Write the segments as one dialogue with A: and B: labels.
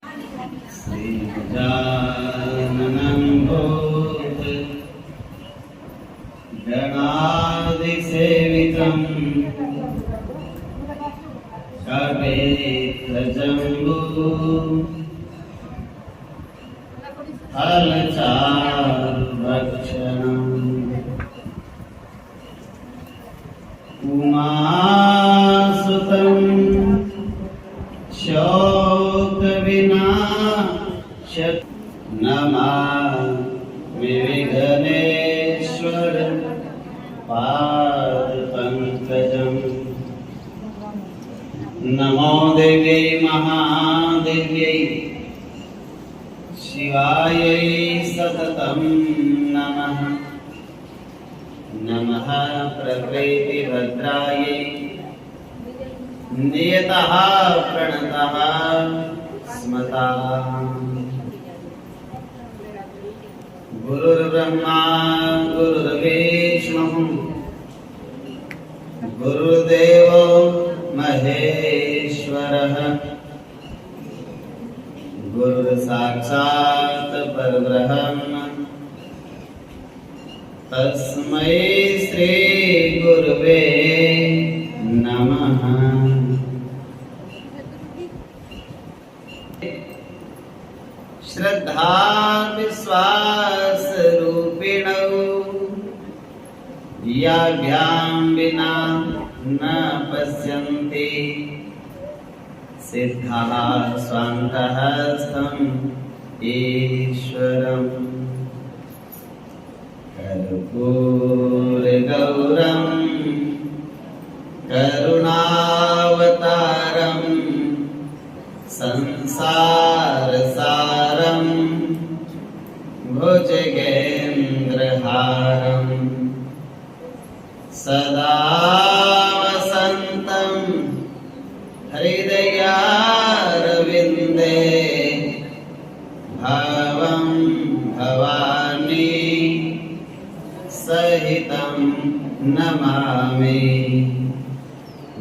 A: श्रीगजाननं भूत गणाधिसेवितं कपिध्वजम्बू फलचारुभक्षणम् उमासुतं शोकविनाशक नमामि विघ्नेश्वर पादपङ्कजम्। नमो देव्यै महादेव्यै शिवायै सततं नमः। नमः प्रकृतिभद्रायै नियतः प्रणतः स्मतः। गुरुर्ब्रह्मा गुरुर्विष्णुः गुरुर्देवो महेश्वरः गुरुर्साक्षात् परब्रह्म तस्मै श्री गुरुवे नमः। श्रद्धा विश्वास रूपिणौ याभ्यां विना न पश्यन्ति सिद्धाः स्वान्तः स्थम् ईश्वरम्। कर्पूरगौरं करुणावतारं संसारसारं भुजगेन्द्रहारं सदा वसन्तं हृदयारविन्दे भवं भवानी सहितं नमामि।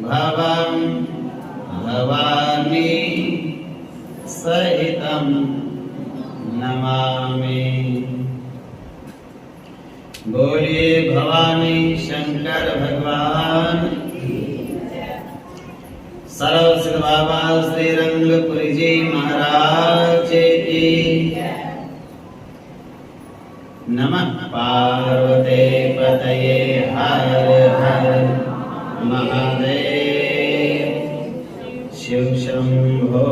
A: भवं भवानी सहितं नमामि। बोलिए भवानी शंकर भगवान सर्व सिद्ध बाबा श्री रंगपुरी जी महाराज की। नमः पार्वते पतये हर हर महादेव शिव शंभो।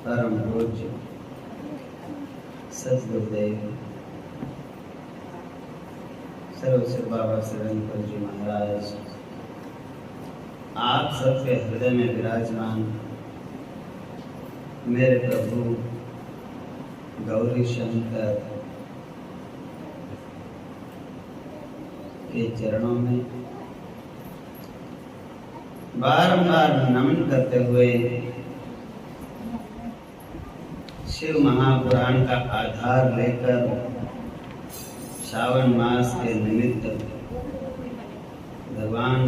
A: परम पूज्य सद्गुरुदेव सर्वसिद्ध बाबा श्री रंगपुरी जी महाराज आप सबके हृदय में विराजमान मेरे प्रभु गौरी शंकर के चरणों में बारंबार नमन करते हुए शिव महापुराण का आधार लेकर श्रावण मास के निमित्त भगवान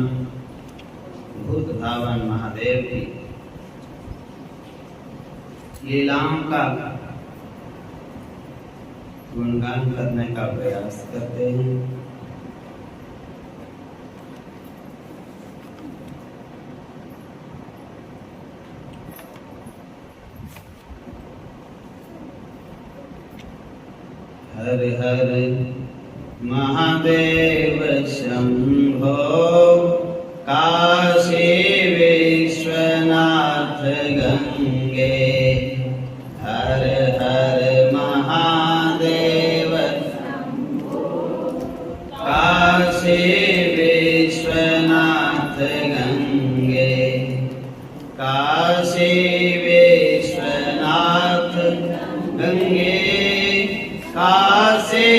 A: भूत भावन महादेव की लीलाओं का गुणगान करने का प्रयास करते हैं। हर हर महादेव शंभो काशी विश्वनाथ गंगे। हर हर महादेव काशी विश्वनाथ गंगे। काशी विश्वनाथ गंगे काशी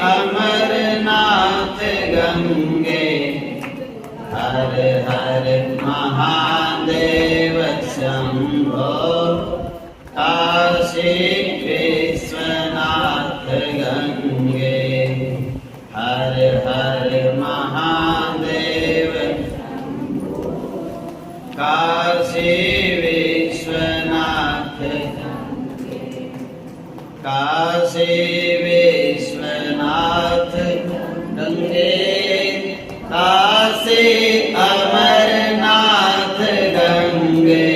A: अमरनाथ गंगे। हर हर महादेव शंभो काशी विश्वनाथ गंगे। हर हर महा काशी विश्वनाथ काशी विश्वनाथ गंगे काशी अमरनाथ गंगे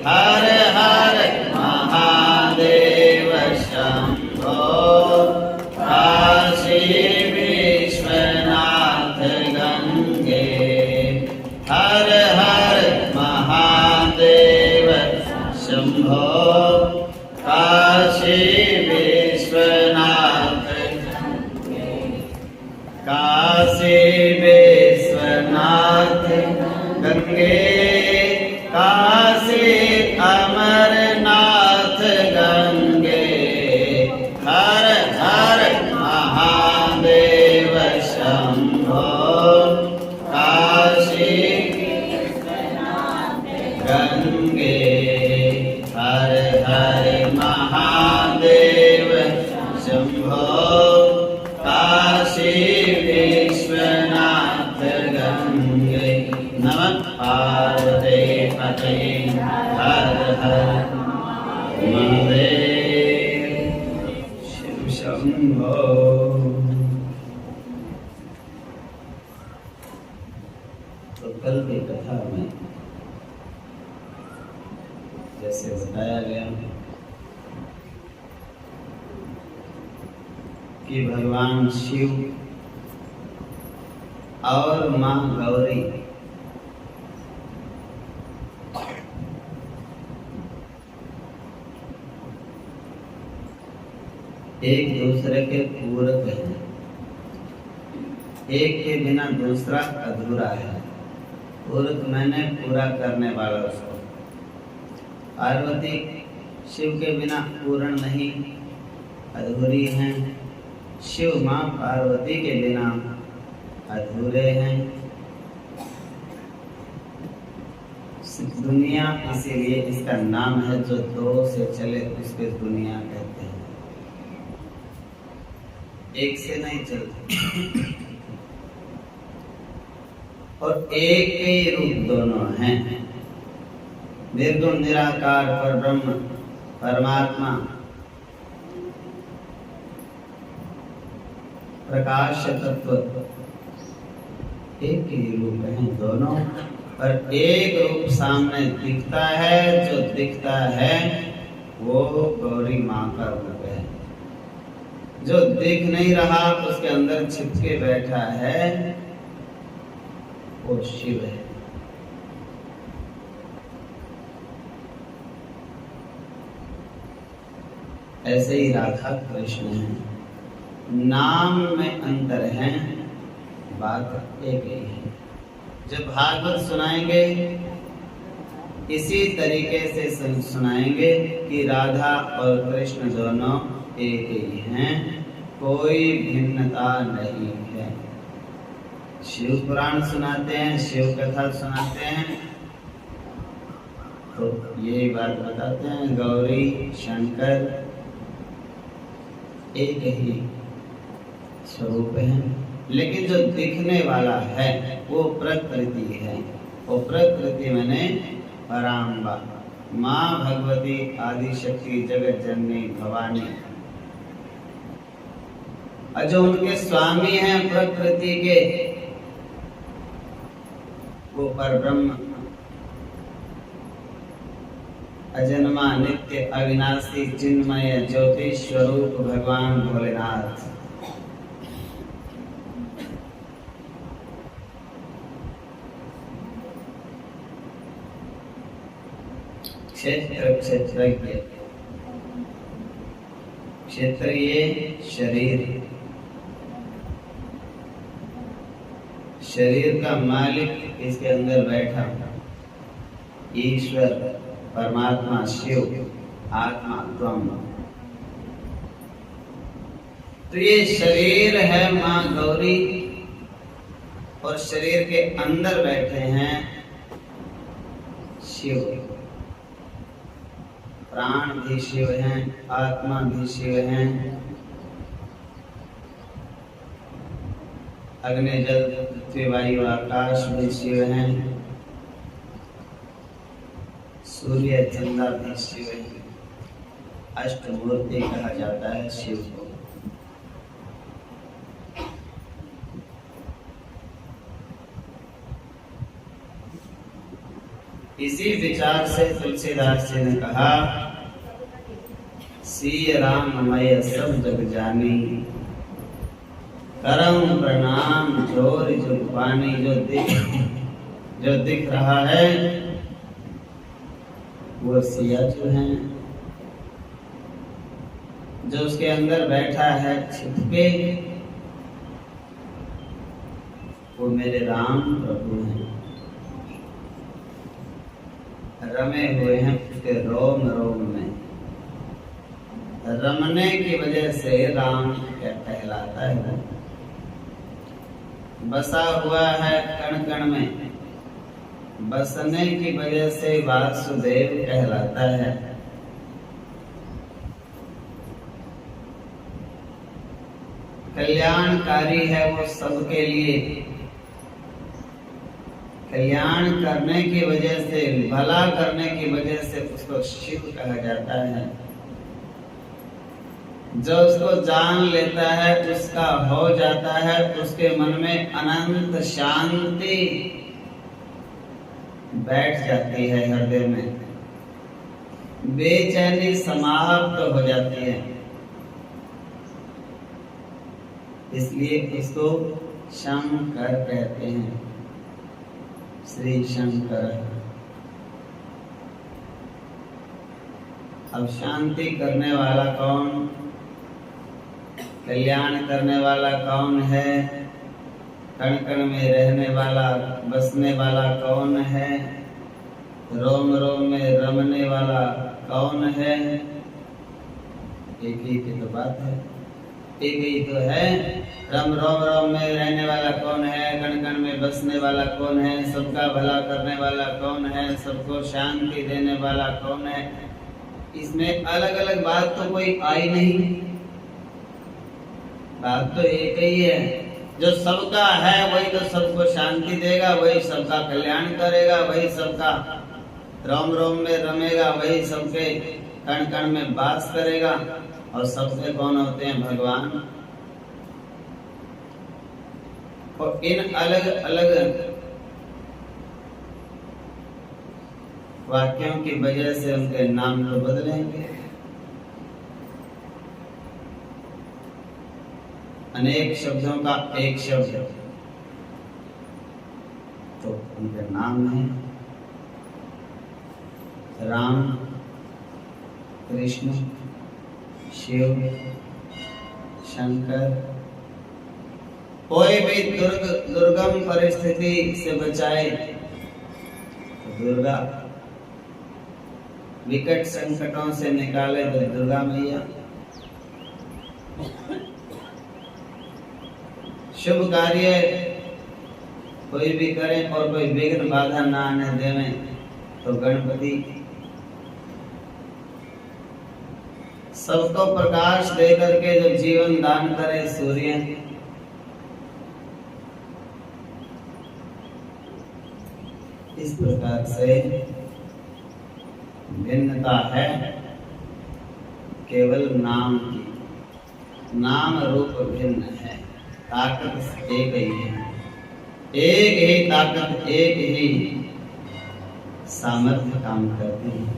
A: हर हर महादेव शंभो काशी विश्वनाथ गंगे हर हर महादेव शंभो काशी विश्वनाथ काशी विश्वनाथ गंगे काशी अमरनाथ गंगे हर हर महादेव शंभो काशी गंगे हर हर महादेव शंभो काशी विश्वनाथ गंगे नमः पार्वती पते हर हर महादेव शिव शंभो। तो कल की कथा में जैसे बताया गया कि भगवान शिव और मां गौरी एक दूसरे के पूरक हैं, एक के बिना दूसरा अधूरा है। पूरक मैंने पूरा करने वाला उसको। पार्वती शिव के बिना पूर्ण नहीं, अधूरी हैं। शिव मां पार्वती के बिना अधूरे हैं। दुनिया इसीलिए इसका नाम है, जो दो से चले उसके दुनिया कहते हैं, एक से नहीं चलते। और एक के रूप दोनों हैं, निर्गुण निराकार परब्रह्म परमात्मा प्रकाश तत्व एक ही रूप हैं दोनों, पर एक रूप सामने दिखता है। जो दिखता है वो गौरी माँ का रूप है। जो दिख नहीं रहा उसके अंदर छिपके बैठा है वो शिव है। ऐसे ही राधा कृष्ण है, नाम में अंतर है, बात एक ही है। जब भागवत सुनाएंगे इसी तरीके से सुनाएंगे कि राधा और कृष्ण दोनों एक ही हैं, कोई भिन्नता नहीं है। शिव पुराण सुनाते हैं, शिव कथा सुनाते हैं, तो यही बात बताते हैं, गौरी शंकर एक ही स्वरूप है। लेकिन जो दिखने वाला है वो प्रकृति है। वो प्रकृति मैंने पराम्बा, माँ भगवती आदि शक्ति जगत जननी भवानी। और जो उनके स्वामी हैं प्रकृति के वो परब्रह्म अजन्मा नित्य अविनाशी चिन्मय ज्योति स्वरूप भगवान भोलेनाथ। क्षेत्र क्षेत्रज्ञ, क्षेत्रीय शरीर, शरीर का मालिक इसके अंदर बैठा ईश्वर परमात्मा शिव आत्मा ब्रह्म। तो ये शरीर है माँ गौरी, और शरीर के अंदर बैठे हैं शिव। प्राण भी शिव हैं, आत्मा भी शिव हैं, अग्नि जल पृथ्वी वायु आकाश भी शिव हैं। सूर्य चंदा भी शिव ही, अष्टमूर्ति कहा जाता है शिव को। इसी विचार से तुलसीदास जी ने कहा, सिय राममय सब जग जानी, करम प्रणाम जोर जुग पानी। जो दिख रहा है वो सिया जो है, जो उसके अंदर बैठा है छिप के, वो मेरे राम प्रभु हैं, रमे हुए हैं उसके रोम रोम में। रमने की वजह से राम क्या कहलाता है, बसा हुआ है कण कण में, बसने की वजह से वासुदेव कहलाता है। कल्याणकारी है वो सबके लिए, कल्याण करने की वजह से, भला करने की वजह से उसको शिव कहा जाता है। जो उसको जान लेता है उसका हो जाता है, उसके मन में अनंत शांति बैठ जाती है, हृदय में बेचैनी समाप्त हो जाती है। इसलिए इसको शंकर कहते हैं, श्री शंकर। अब शांति करने वाला कौन, कल्याण करने वाला कौन है, कण कण में रहने वाला, बसने वाला कौन है, रोम रोम में रमने वाला कौन है? एक ही की तो बात है, एक ही तो है। रोम रोम में रहने वाला कौन है, कण कण में बसने वाला कौन है, सबका भला करने वाला कौन है, सबको शांति देने वाला कौन है? इसमें अलग अलग बात तो कोई आई नहीं, बात तो एक ही है। जो सबका है वही तो सबको शांति देगा, वही सबका कल्याण करेगा, वही सबका रोम रोम में रमेगा, वही सबके कण कण में वास करेगा। और सबसे कौन होते हैं? भगवान। और इन अलग अलग वाक्यों की वजह से उनके नाम तो बदलेंगे। अनेक शब्दों का एक शब्द तो उनके नाम है राम, कृष्ण, शिव, शंकर। कोई भी दुर्गम परिस्थिति से बचाए तो दुर्गा, विकट संकटों से निकाले तो दुर्गा मैया, शुभ कार्य कोई भी करे और कोई विघ्न बाधा ना आने देवे तो गणपति, सबको प्रकाश दे करके जो जीवन दान करे सूर्य। इस प्रकार से भिन्नता है केवल नाम की, नाम रूप भिन्न है, ताकत एक ही है, एक ही ताकत, एक ही सामर्थ्य काम करती है।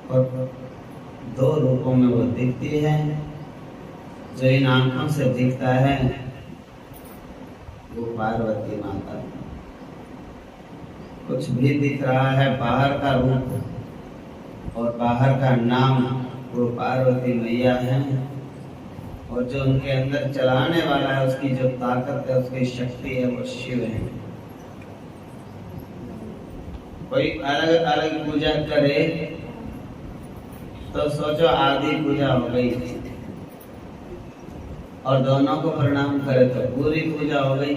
A: और दो रूपों में वो दिखती है। जो इन आंखों से दिखता है वो पार्वती माता, कुछ भी दिख रहा है बाहर का रूप और बाहर का नाम, वो पार्वती मैया है। और जो उनके अंदर चलाने वाला है, उसकी जो ताकत है, उसकी शक्ति है, वो शिव है। कोई अलग अलग पूजा करे तो सोचो आधी पूजा हो गई, और दोनों को प्रणाम करे तो पूरी पूजा हो गई,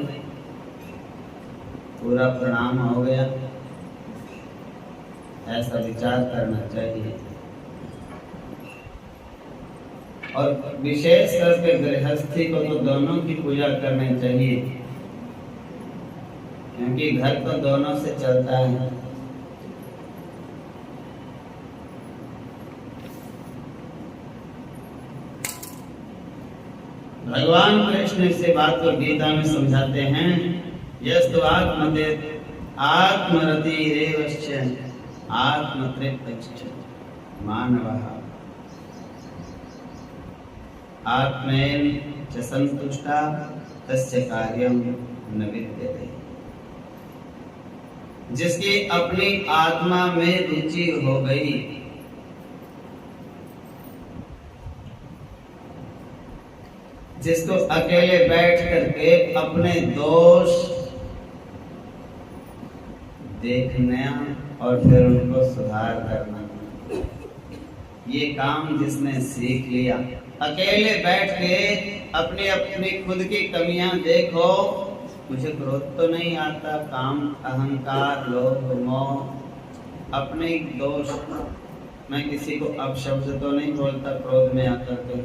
A: पूरा प्रणाम हो गया। ऐसा विचार करना चाहिए। और विशेष करके गृहस्थी को तो दोनों की पूजा करनी चाहिए, क्योंकि घर तो दोनों से चलता है। भगवान कृष्ण इसे बात को गीता में समझाते हैं, यस्तु आत्मते आत्मरतिरेवश्च आत्मतृप्तश्च मानवः आत्मेन च संतुष्टा तस्य कार्यं न विद्यते। जिसकी अपनी आत्मा में रुचि हो गई, जिसको अकेले बैठ करके अपने दोष देखना और फिर उनको सुधार करना, ये काम जिसने सीख लिया, अकेले बैठ के अपनी अपनी खुद की कमियां देखो, मुझे क्रोध तो नहीं आता, काम, अहंकार, लोभ, मोह, अपने दोष, मैं किसी को अपशब्द तो नहीं बोलता क्रोध में आकर के,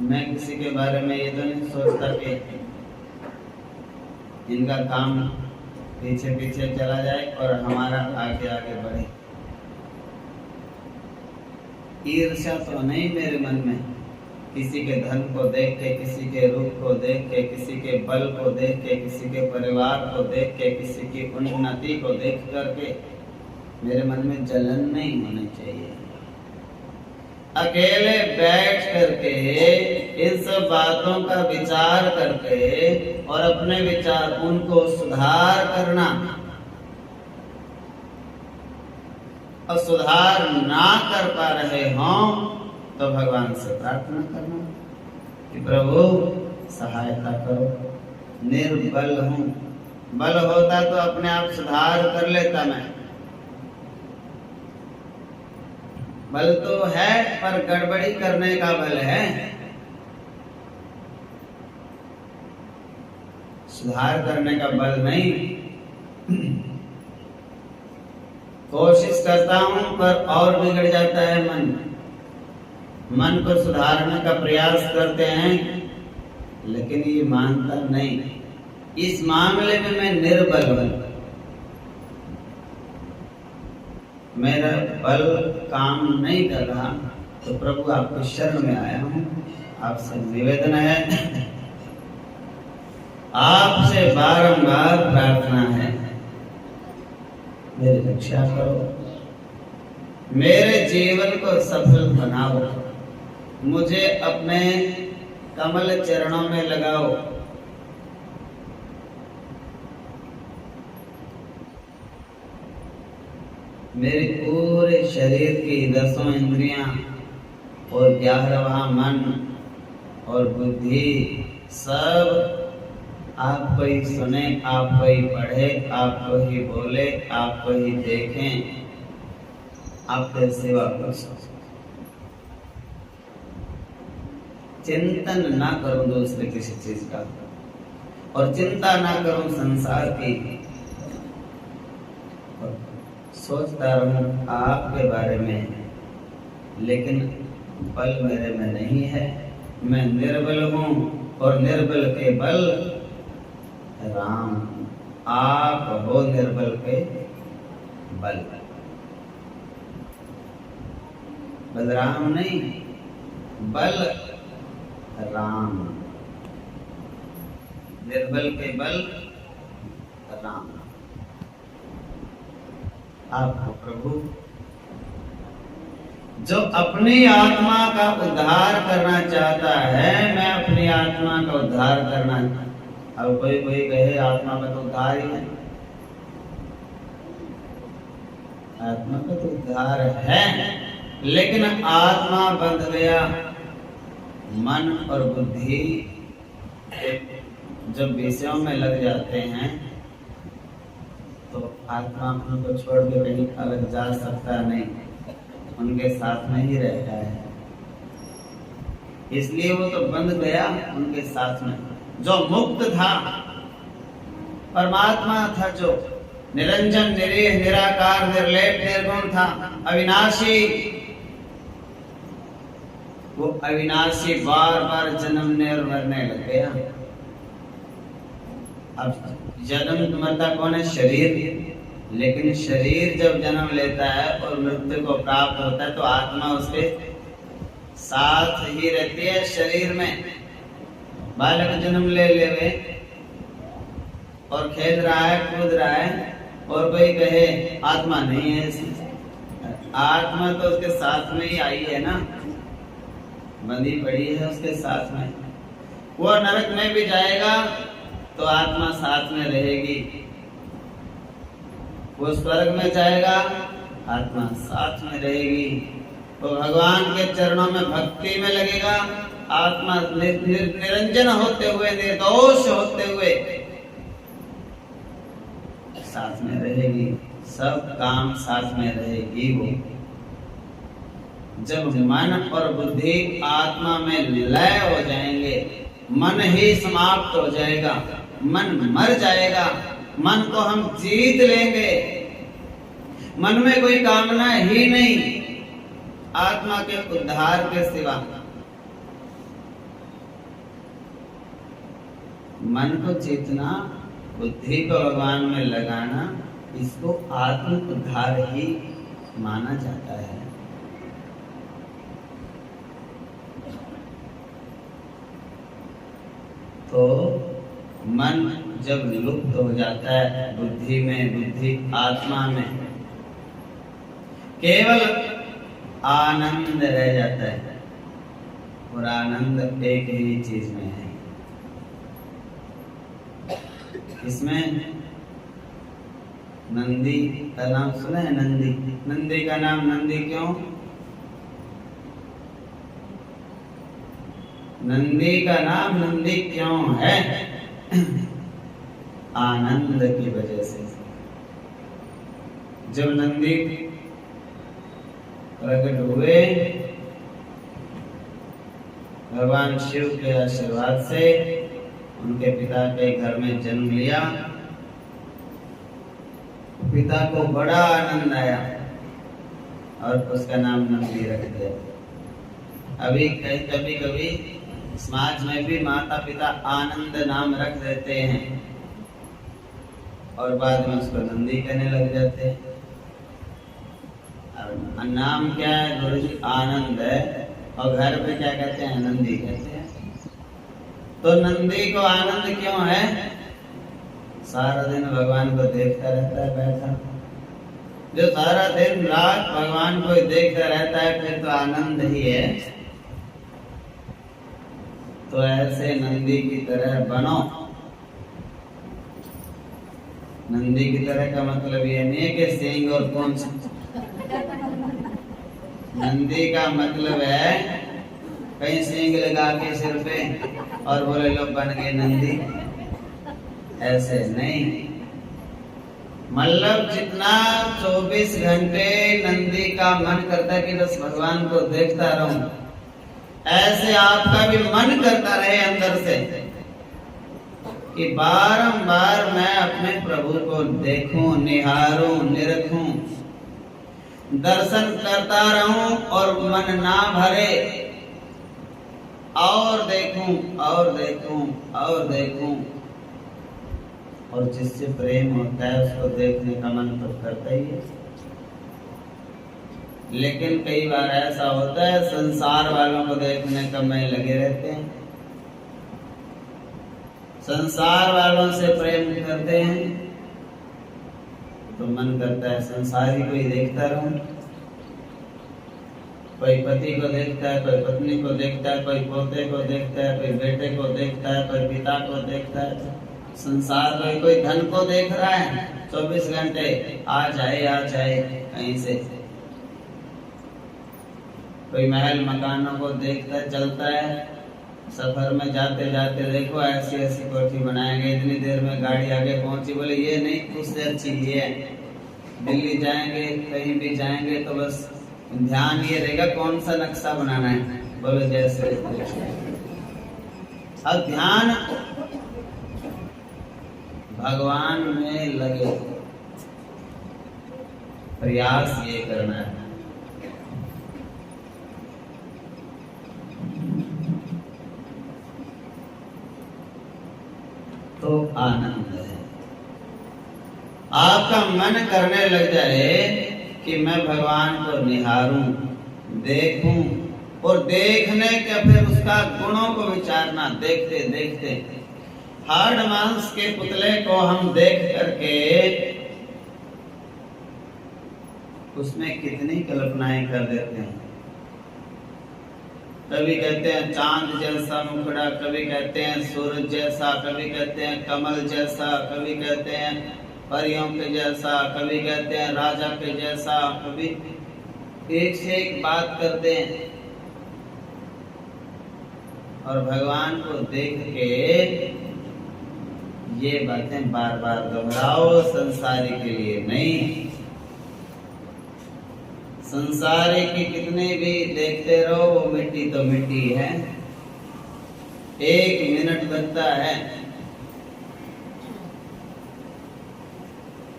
A: मैं किसी के बारे में ये तो नहीं सोचता कि इनका काम पीछे पीछे चला जाए और हमारा आगे आगे बढ़े। ईर्ष्या तो नहीं मेरे मन में, किसी के धन को देख के, किसी के रूप को देख के, किसी के बल को देख के, किसी के परिवार को देख के, किसी की उन्नति को देख करके मेरे मन में जलन नहीं होनी चाहिए। अकेले बैठ करके इन सब बातों का विचार करके और अपने विचार उनको सुधार करना, और सुधार ना कर पा रहे हों तो भगवान से प्रार्थना करना कि प्रभु सहायता करो, निर्बल हूं, बल होता तो अपने आप सुधार कर लेता मैं, बल तो है पर गड़बड़ी करने का बल है, सुधार करने का बल नहीं। कोशिश करता हूं पर और बिगड़ जाता है मन को सुधारने का प्रयास करते हैं लेकिन ये मानता नहीं। इस मामले में मैं निर्बल हूं, मेरा बल काम नहीं कर रहा, तो प्रभु आपके शरण में आया हूं, आपसे निवेदन है, आपसे बारंबार प्रार्थना है, मेरी रक्षा करो, मेरे जीवन को सफल बनाओ, मुझे अपने कमल चरणों में लगाओ। मेरे पूरे शरीर की 10 इंद्रियां और 11वां मन और बुद्धि सब आपको ही सुने, आपको ही पढ़े, आपको ही बोले, आपको ही देखें, आपके सेवा कर सकें। चिंतन ना करूं दूसरे किसी चीज का और चिंता ना करूं संसार की, सोचता रहूं आपके बारे में, लेकिन बल मेरे में नहीं है, मैं निर्बल हूं और निर्बल के बल राम, आप हो निर्बल के बल, बलराम नहीं, बल राम, निर्बल के बल राम। आपको प्रभु जो अपनी आत्मा का उद्धार करना चाहता है, मैं अपनी आत्मा का उद्धार करना। अब कोई कहे आत्मा का तो उद्धार ही है, आत्मा का तो उद्धार है, लेकिन आत्मा बंध गया, मन और बुद्धि जब विषयों में लग जाते हैं तो आत्मा उनको छोड़ के कहीं अलग जा सकता नहीं, उनके साथ में ही रहता है, इसलिए वो तो बंध गया उनके साथ में। जो मुक्त था, परमात्मा था, जो निरंजन, निरीह, निराकार, निर्लेप, निर्गुण था, अविनाशी, अविनाशी बार बार जन्मने और मरने लग गया। अब जन्म मरता कौन है? शरीर। लेकिन शरीर जब जन्म लेता है और मृत्यु को प्राप्त होता है तो आत्मा उसके साथ ही रहती है शरीर में। बालक जन्म ले लेवे और खेल रहा है, कूद रहा है, और कोई कहे आत्मा नहीं है इसमें। आत्मा तो उसके साथ में ही आई है ना, बंधी पड़ी है उसके साथ में। वो नरक में भी जाएगा तो आत्मा साथ में रहेगी, वो स्वर्ग में जाएगा आत्मा साथ में रहेगी, वो भगवान के चरणों में भक्ति में लगेगा, आत्मा निरंजन होते हुए, निर्दोष होते हुए साथ में रहेगी। सब काम साथ में रहेगी। वो जब मन और बुद्धि आत्मा में लय हो जाएंगे, मन ही समाप्त हो जाएगा, मन मर जाएगा, मन को हम जीत लेंगे, मन में कोई कामना ही नहीं आत्मा के उद्धार के सिवा। मन को जीतना, बुद्धि को भगवान में लगाना, इसको आत्म उद्धार ही माना जाता है। तो मन जब लुप्त हो जाता है बुद्धि में, बुद्धि आत्मा में, केवल आनंद रह जाता है, और आनंद एक ही चीज में है। इसमें नंदी का नाम सुना है? नंदी, नंदी का नाम नंदी क्यों? नंदी का नाम नंदी क्यों है? आनंद की वजह से। जब नंदी प्रकट हुए भगवान शिव के आशीर्वाद से, उनके पिता के घर में जन्म लिया, पिता को बड़ा आनंद आया और उसका नाम नंदी रख दिया। अभी कभी कभी समाज में भी माता पिता आनंद नाम रख देते हैं और बाद में उसको नंदी कहने लग जाते हैं। नाम क्या है? गुरु जी आनंद है, और घर पे क्या कहते हैं? नंदी कहते हैं। तो नंदी को आनंद क्यों है? सारा दिन भगवान को देखता रहता है बैठा। जो सारा दिन रात भगवान को देखता रहता है फिर तो आनंद ही है। तो ऐसे नंदी की तरह बनो। नंदी की तरह का मतलब ये नहीं है कि सींग और पूंछ। नंदी का मतलब है कहीं सींग लगा के सिर पे और बोले लोग बन गए नंदी, ऐसे नहीं। मतलब जितना 24 घंटे नंदी का मन करता है कि बस भगवान को देखता रहूं, ऐसे आपका भी मन करता रहे अंदर से कि बारंबार मैं अपने प्रभु को देखूं, निहारूं, निरखूं, दर्शन करता रहूं और मन ना भरे, और देखूं और देखूं और देखूं। और जिससे प्रेम होता है उसको देखने का मन तो करता ही है। लेकिन कई बार ऐसा होता है संसार वालों को देखने का में लगे रहते हैं, संसार वालों से प्रेम करते हैं तो मन करता है संसारी को ही देखता रहूं। कोई पति को देखता है, कोई पत्नी को देखता है, कोई पोते को देखता है, कोई बेटे को देखता है, कोई पिता को देखता है। संसार में कोई धन को देख रहा है 24 घंटे, आ जाए कहीं से। कोई महल मकानों को देखता चलता है, सफर में जाते जाते देखो ऐसी ऐसी कोठी बनाएंगे, इतनी देर में गाड़ी आगे पहुंची, बोले ये नहीं उससे अच्छी ये है। दिल्ली जाएंगे, कहीं भी जाएंगे तो बस ध्यान ये रहेगा कौन सा नक्शा बनाना है, बोलो जैसे। अब ध्यान भगवान में लगे, प्रयास ये करना है। आपका मन करने लग जाए कि मैं भगवान को निहारूं, देखूं, और देखने के फिर उसका गुणों को विचारना, देखते देखते हाड़ मांस के पुतले को हम देख करके उसमें कितनी कल्पनाएं कर देते हैं। कभी कहते हैं चांद जैसा मुखड़ा, कभी कहते हैं सूरज जैसा, कभी कहते हैं कमल जैसा, कभी कहते हैं परियों के जैसा, कभी कहते हैं राजा के जैसा, कभी एक से एक बात करते हैं। और भगवान को देख के ये बातें बार बार दोहराओ, संसारी के लिए नहीं। संसारी की कितने भी देखते रहो, वो मिट्टी तो मिट्टी है, 1 मिनट लगता है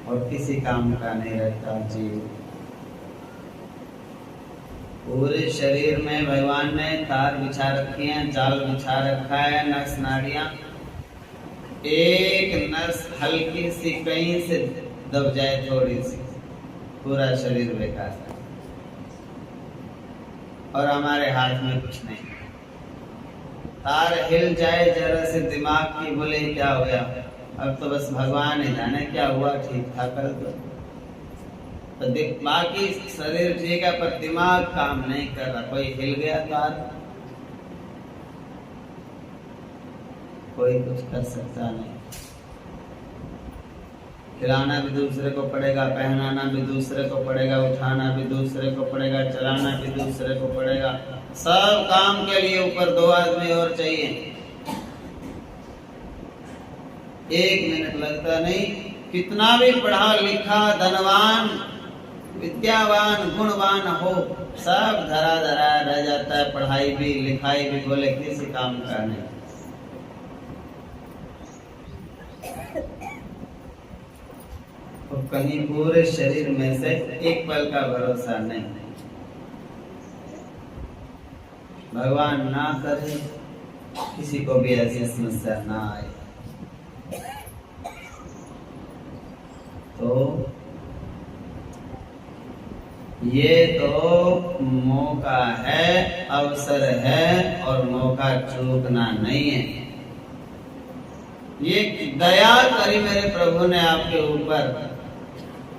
A: और किसी काम का नहीं रहता जीव। पूरे शरीर में भगवान ने तार बिछा रखी हैं, जाल बिछा रखा है, नस नाड़ियां, एक नस हल्की सी कहीं से दब जाए थोड़ी सी, पूरा शरीर बेकार है। और हमारे हाथ में कुछ नहीं, तार हिल जाए जरा से दिमाग की, बोले क्या हो गया, अब तो बस भगवान ही जाने क्या हुआ, ठीक था कल तो बाकी शरीर ठीक है पर दिमाग काम नहीं कर रहा। कोई हिल गया तार, कोई कुछ कर सकता नहीं। खिलाना भी दूसरे को पड़ेगा, पहनाना भी दूसरे को पड़ेगा, उठाना भी दूसरे को पड़ेगा, चलाना भी दूसरे को पड़ेगा। सब काम के लिए ऊपर 2 आदमी और चाहिए। 1 मिनट लगता नहीं। कितना भी पढ़ा लिखा, धनवान, विद्यावान, गुणवान हो, सब धरा धरा रह जाता है। पढ़ाई भी लिखाई भी बोले किसी काम का नहीं। तो कहीं पूरे शरीर में से एक पल का भरोसा नहीं। भगवान ना करे किसी को भी ऐसी समस्या ना आए। तो ये तो मौका है, अवसर है, और मौका चूकना नहीं है। ये दया करी मेरे प्रभु ने आपके ऊपर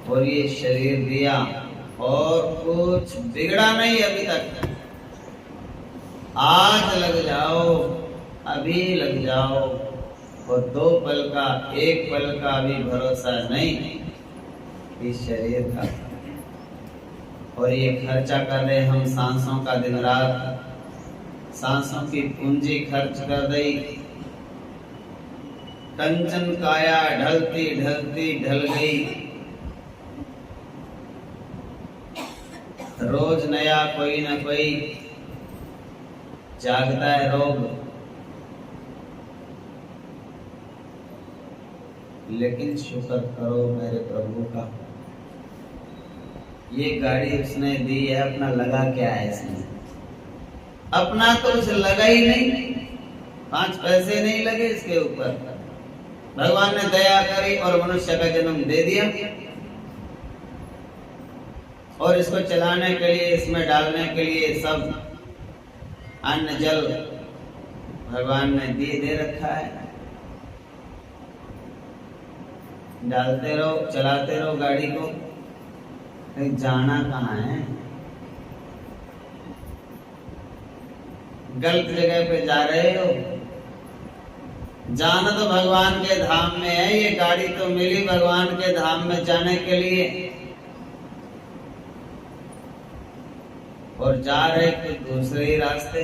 A: और ये शरीर दिया, और कुछ बिगड़ा नहीं अभी तक। आज लग जाओ, अभी लग जाओ, और 2 पल का, 1 पल का भी भरोसा नहीं इस शरीर का। और ये खर्चा कर रहे हम सांसों का, दिन रात सांसों की पूंजी खर्च कर दी। कंचन काया ढलती ढलती ढल गई। रोज नया कोई ना कोई जागता है रोग, लेकिन शुक्र करो मेरे प्रभु का, ये गाड़ी उसने दी है, अपना लगा क्या है इसमें? अपना तो कुछ लगा ही नहीं, 5 पैसे नहीं लगे इसके ऊपर। भगवान ने दया करी और मनुष्य का जन्म दे दिया, और इसको चलाने के लिए, इसमें डालने के लिए सब अन्न जल भगवान ने दे रखा है। डालते रहो, चलाते रहो गाड़ी को। कहीं जाना कहाँ है? गलत जगह पे जा रहे हो। जाना तो भगवान के धाम में है। ये गाड़ी तो मिली भगवान के धाम में जाने के लिए, और जा रहे कुछ दूसरे ही रास्ते।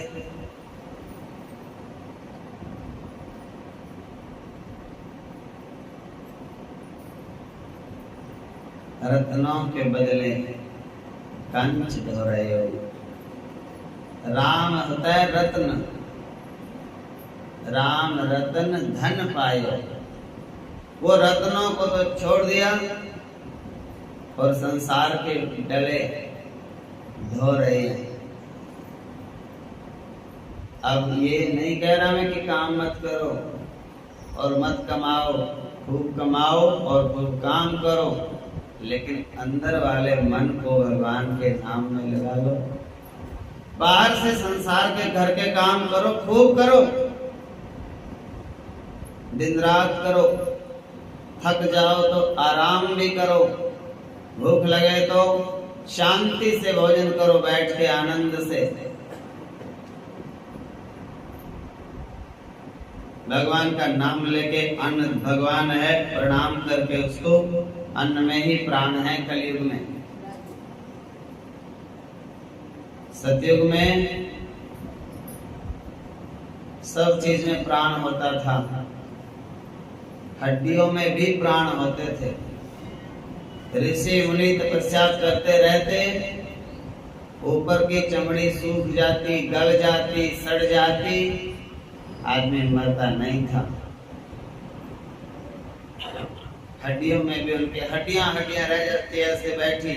A: रत्नों के बदले कंच ढो रहे हो। राम होता है रत्न, राम रतन धन पायो। वो रत्नों को तो छोड़ दिया और संसार के डले धो रहे हैं। अब ये नहीं कह रहा मैं कि काम मत करो और मत कमाओ, खूब कमाओ और खूब काम करो, लेकिन अंदर वाले मन को भगवान के नाम में लगा लो। बाहर से संसार के घर के काम करो, खूब करो, दिन रात करो, थक जाओ तो आराम भी करो, भूख लगे तो शांति से भोजन करो, बैठ के आनंद से। भगवान का नाम लेके, अन्न भगवान है, प्रणाम करके उसको, अन्न में ही प्राण है। कलयुग में, सतयुग में सब चीज में प्राण होता था, हड्डियों में भी प्राण होते थे। ऋषि मुनि तपस्या करते रहते, ऊपर की चमड़ी सूख जाती, गल जाती, सड़ जाती, आदमी मरता नहीं था। हड्डियों में भी उनकी हड्डियां रह जाती, ऐसे बैठी,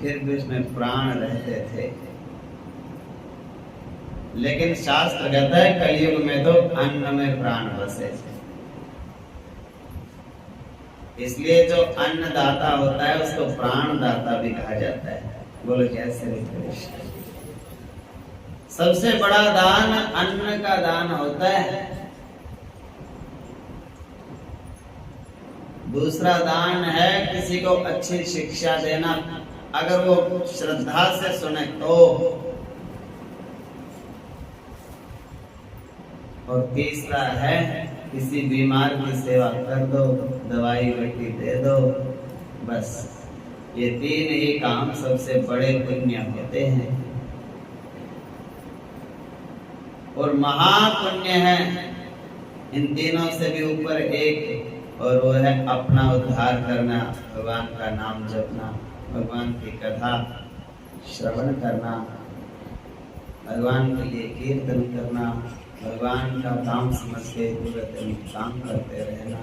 A: फिर भी उसमें प्राण रहते थे। लेकिन शास्त्र कहता है कलयुग में तो अन्न में प्राण बसे। इसलिए जो अन्नदाता होता है उसको प्राणदाता भी कहा जाता है। बोलो जय श्री कृष्ण। सबसे बड़ा दान अन्न का दान होता है। दूसरा दान है किसी को अच्छी शिक्षा देना, अगर वो श्रद्धा से सुने तो। और तीसरा है किसी बीमार की सेवा कर दो, दवाई बट्टी दे दो, बस ये तीन ही काम सबसे बड़े पुण्य होते हैं। और महापुण्य है इन तीनों से भी ऊपर एक, और वो है अपना उद्धार करना, भगवान का नाम जपना, भगवान की कथा श्रवण करना, भगवान के लिए कीर्तन करना, भगवान का काम समझ के पूरे दिन काम करते रहना।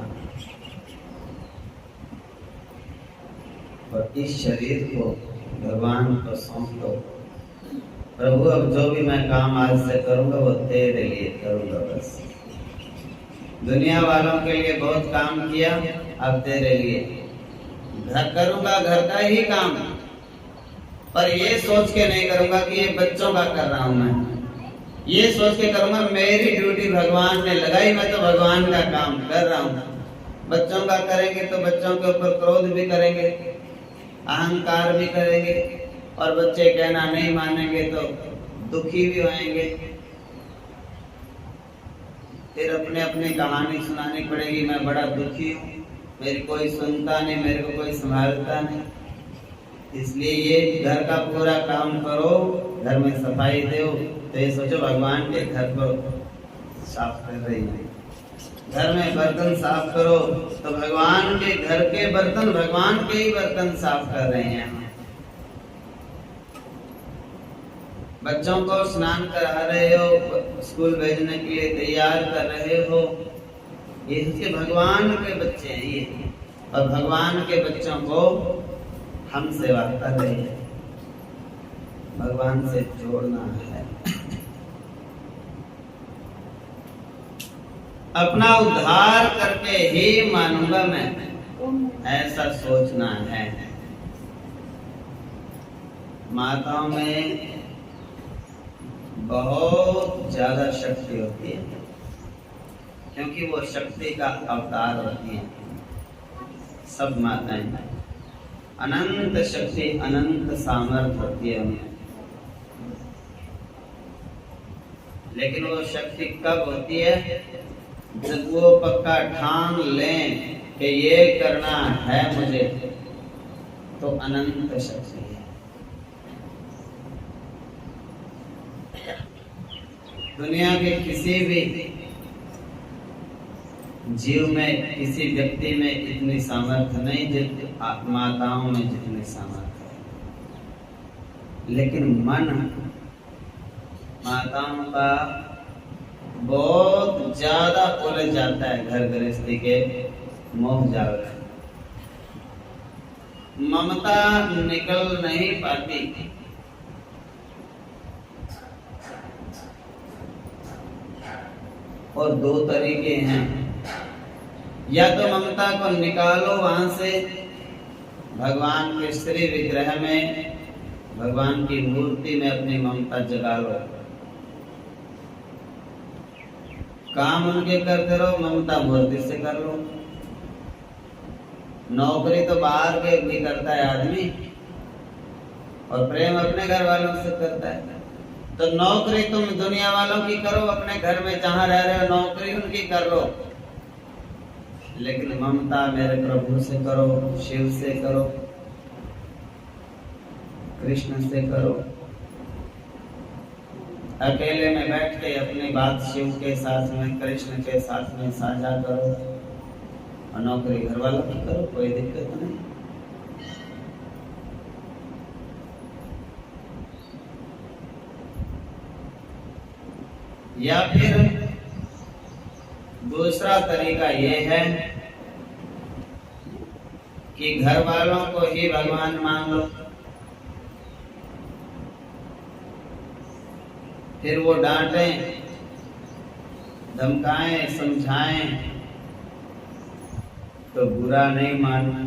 A: और इस शरीर को भगवान को सौंप दो। प्रभु अब जो भी मैं काम आज से करूंगा वो तेरे लिए करूंगा। बस दुनिया वालों के लिए बहुत काम किया, अब तेरे लिए घर करूंगा, घर का ही काम, पर ये सोच के नहीं करूंगा कि ये बच्चों का कर रहा हूं मैं। ये सोच के करूंगा मेरी ड्यूटी भगवान ने लगाई, मैं तो भगवान का काम कर रहा हूं। बच्चों का करेंगे तो बच्चों के ऊपर क्रोध भी करेंगे, अहंकार भी करेंगे, और बच्चे कहना नहीं मानेंगे तो दुखी भी होंगे। फिर अपने अपनी कहानी सुनानी पड़ेगी, मैं बड़ा दुखी हूँ, मेरी कोई सुनता नहीं, मेरे को कोई संभालता नहीं। इसलिए ये घर का पूरा काम करो, घर में सफाई दो, तो ये सोचो भगवान के घर को साफ कर रही है। घर में बर्तन साफ करो तो भगवान के घर के बर्तन, भगवान के ही बर्तन साफ कर रहे हैं। बच्चों को स्नान करा रहे हो, स्कूल भेजने के लिए तैयार कर रहे हो, ये इसके भगवान के बच्चे हैं ये, और भगवान के बच्चों को हम सेवा कर रहे हैं। भगवान से जोड़ना है, अपना उद्धार करके ही मानूंगा मैं, ऐसा सोचना है। माताओं में बहुत ज्यादा शक्ति होती है, क्योंकि वो शक्ति का अवतार होती है। सब माताएं अनंत शक्ति, अनंत सामर्थ्य होती है उनमें। लेकिन वो शक्ति कब होती है? जब वो पक्का ठान लें कि ये करना है मुझे, तो अनंत शक्ति है। दुनिया के किसी भी जीव में, किसी व्यक्ति में इतनी सामर्थ्य नहीं जितनी माताओं में जितनी सामर्थ्य है। लेकिन मन माताओं का बहुत ज्यादा उलझ जाता है घर गृहस्थी के मोह जाल में। ममता निकल नहीं पाती। और दो तरीके हैं, या तो ममता को निकालो वहां से, भगवान के श्री विग्रह में, भगवान की मूर्ति में अपनी ममता जगा लो। काम उनके करते रहो, ममता मूर्ति से कर लो। नौकरी तो बाहर के भी करता है आदमी, और प्रेम अपने घर वालों से करता है। तो नौकरी तुम दुनिया वालों की करो, अपने घर में जहां रह रहे हो नौकरी उनकी कर लो, लेकिन ममता मेरे प्रभु से करो, शिव से करो, कृष्ण से करो। अकेले में बैठ के अपनी बात शिव के साथ में, कृष्ण के साथ में साझा करो, और नौकरी घर वालों की करो, कोई दिक्कत नहीं। या फिर दूसरा तरीका ये है कि घर वालों को ही भगवान मान लो, फिर वो डांटें, धमकाएं, समझाएं तो बुरा नहीं मानना।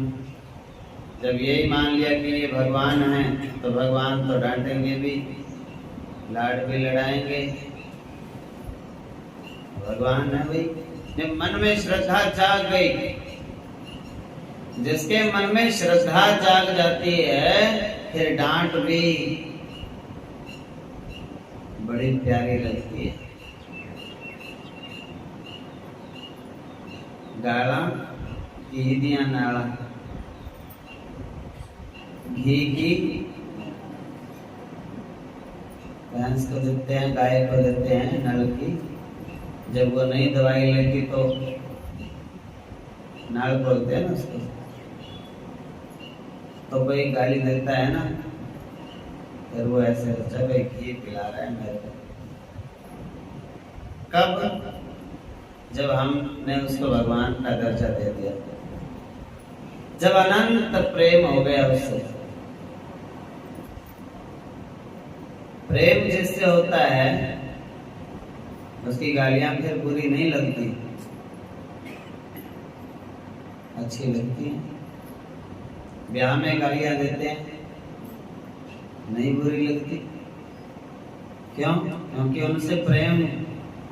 A: जब यही मान लिया कि ये भगवान है, तो भगवान तो डांटेंगे भी, लाड भी लड़ाएंगे, भगवान है भाई। जब मन में श्रद्धा जाग गई, जिसके मन में श्रद्धा जाग जाती है, फिर डांट भी बड़ी प्यारी लगती है। गाला ईदियां नाला, घी की भैंस को देते हैं, गाय को देते हैं नल की, जब वो नहीं दवाई लेती तो नाल बोलते हैं ना उसको, तो कोई गाली देता है ना, फिर वो ऐसे अच्छा भाई घी पिला रहा है मेरे को। कब? जब हमने उसको भगवान का दर्जा दे दिया, जब अनंत प्रेम हो गया उससे। प्रेम जिससे होता है उसकी गालियां फिर बुरी नहीं लगती, अच्छी लगती हैं। ब्याह में गालियां देते हैं, नहीं बुरी लगती। क्यों? क्योंकि उनसे प्रेम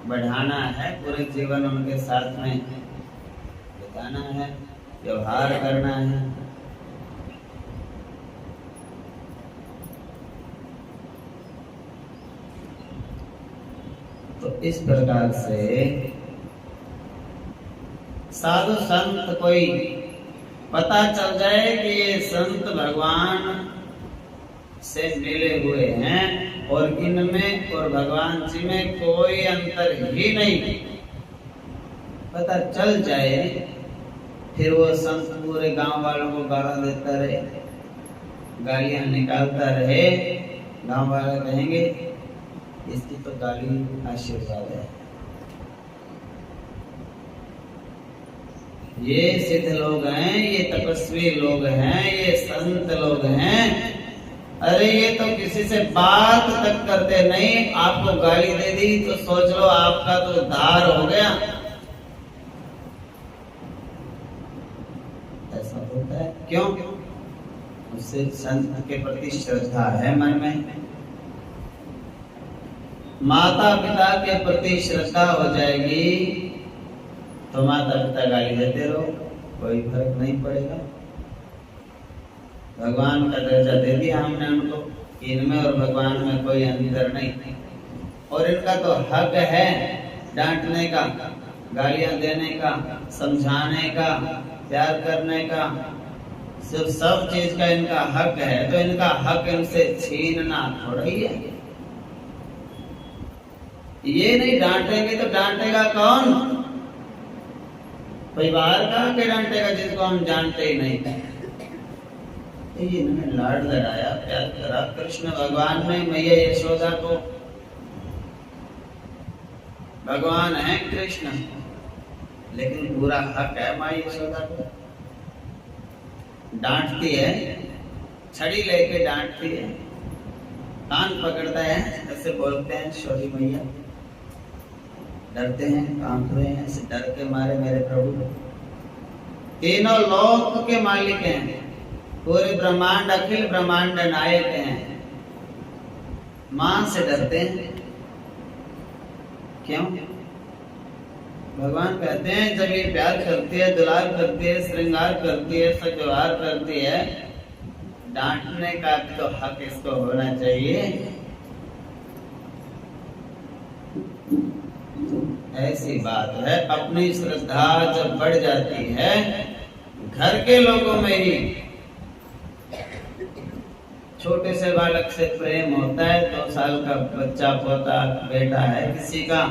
A: बढ़ाना है, पूरे जीवन उनके साथ में बिताना है, व्यवहार करना है। तो इस प्रकार से साधु संत कोई पता चल जाए कि ये संत भगवान से मिले हुए हैं और इनमें और भगवान जी में कोई अंतर ही नहीं, पता चल जाए, फिर वो संत पूरे गांव वालों को गाला देता रहे, गालियां निकालता रहे, गांव वाले कहेंगे इसकी तो गाली आशीर्वाद है। ये सिद्ध लोग हैं, ये तपस्वी लोग हैं, ये संत लोग हैं। अरे ये तो किसी से बात तक करते नहीं, आपको गाली दे दी तो सोच लो आपका तो उद्धार हो गया। ऐसा होता है क्यों? उससे संत के प्रति श्रद्धा है मन में। माता पिता के प्रति श्रद्धा हो जाएगी तो माता पिता गाली देते रहो, कोई फर्क नहीं पड़ेगा। भगवान का दर्जा दे दिया हमने उनको, इनमें और भगवान में कोई अंतर नहीं। और इनका तो हक है डांटने का, गालियां देने का, समझाने का, प्यार करने का, सब चीज का इनका हक है। तो इनका हक इनसे छीनना थोड़ा ही है। ये नहीं डांटेंगे तो डांटेगा कौन? कोई बाहर का के डांटेगा जिसको हम जानते ही नहीं। ये इन्होंने लाड लड़ाया, प्यार करा कृष्ण भगवान ने मैया यशोदा को। भगवान है कृष्ण, लेकिन पूरा हक है माँ यशोदा को। डांटती है, छड़ी लेके डांटती है, कान पकड़ता है, ऐसे बोलते हैं शोरी मैया। डरते हैं, कांप रहे हैं, ऐसे डर के मारे मेरे प्रभु तीनों लोक के मालिक हैं, पूरे ब्रह्मांड अखिल ब्रह्मांड नायक हैं, मां से डरते हैं। क्यों? भगवान कहते हैं जब ये प्यार करती है, दुलार करती है, श्रृंगार करती है, सब व्यवहार करती है, डांटने का तो हक इसको होना चाहिए। ऐसी बात है, अपनी श्रद्धा जब बढ़ जाती है, घर के लोगों में ही छोटे से बालक से प्रेम होता है, 2 साल का बच्चा पोता बेटा है किसी का,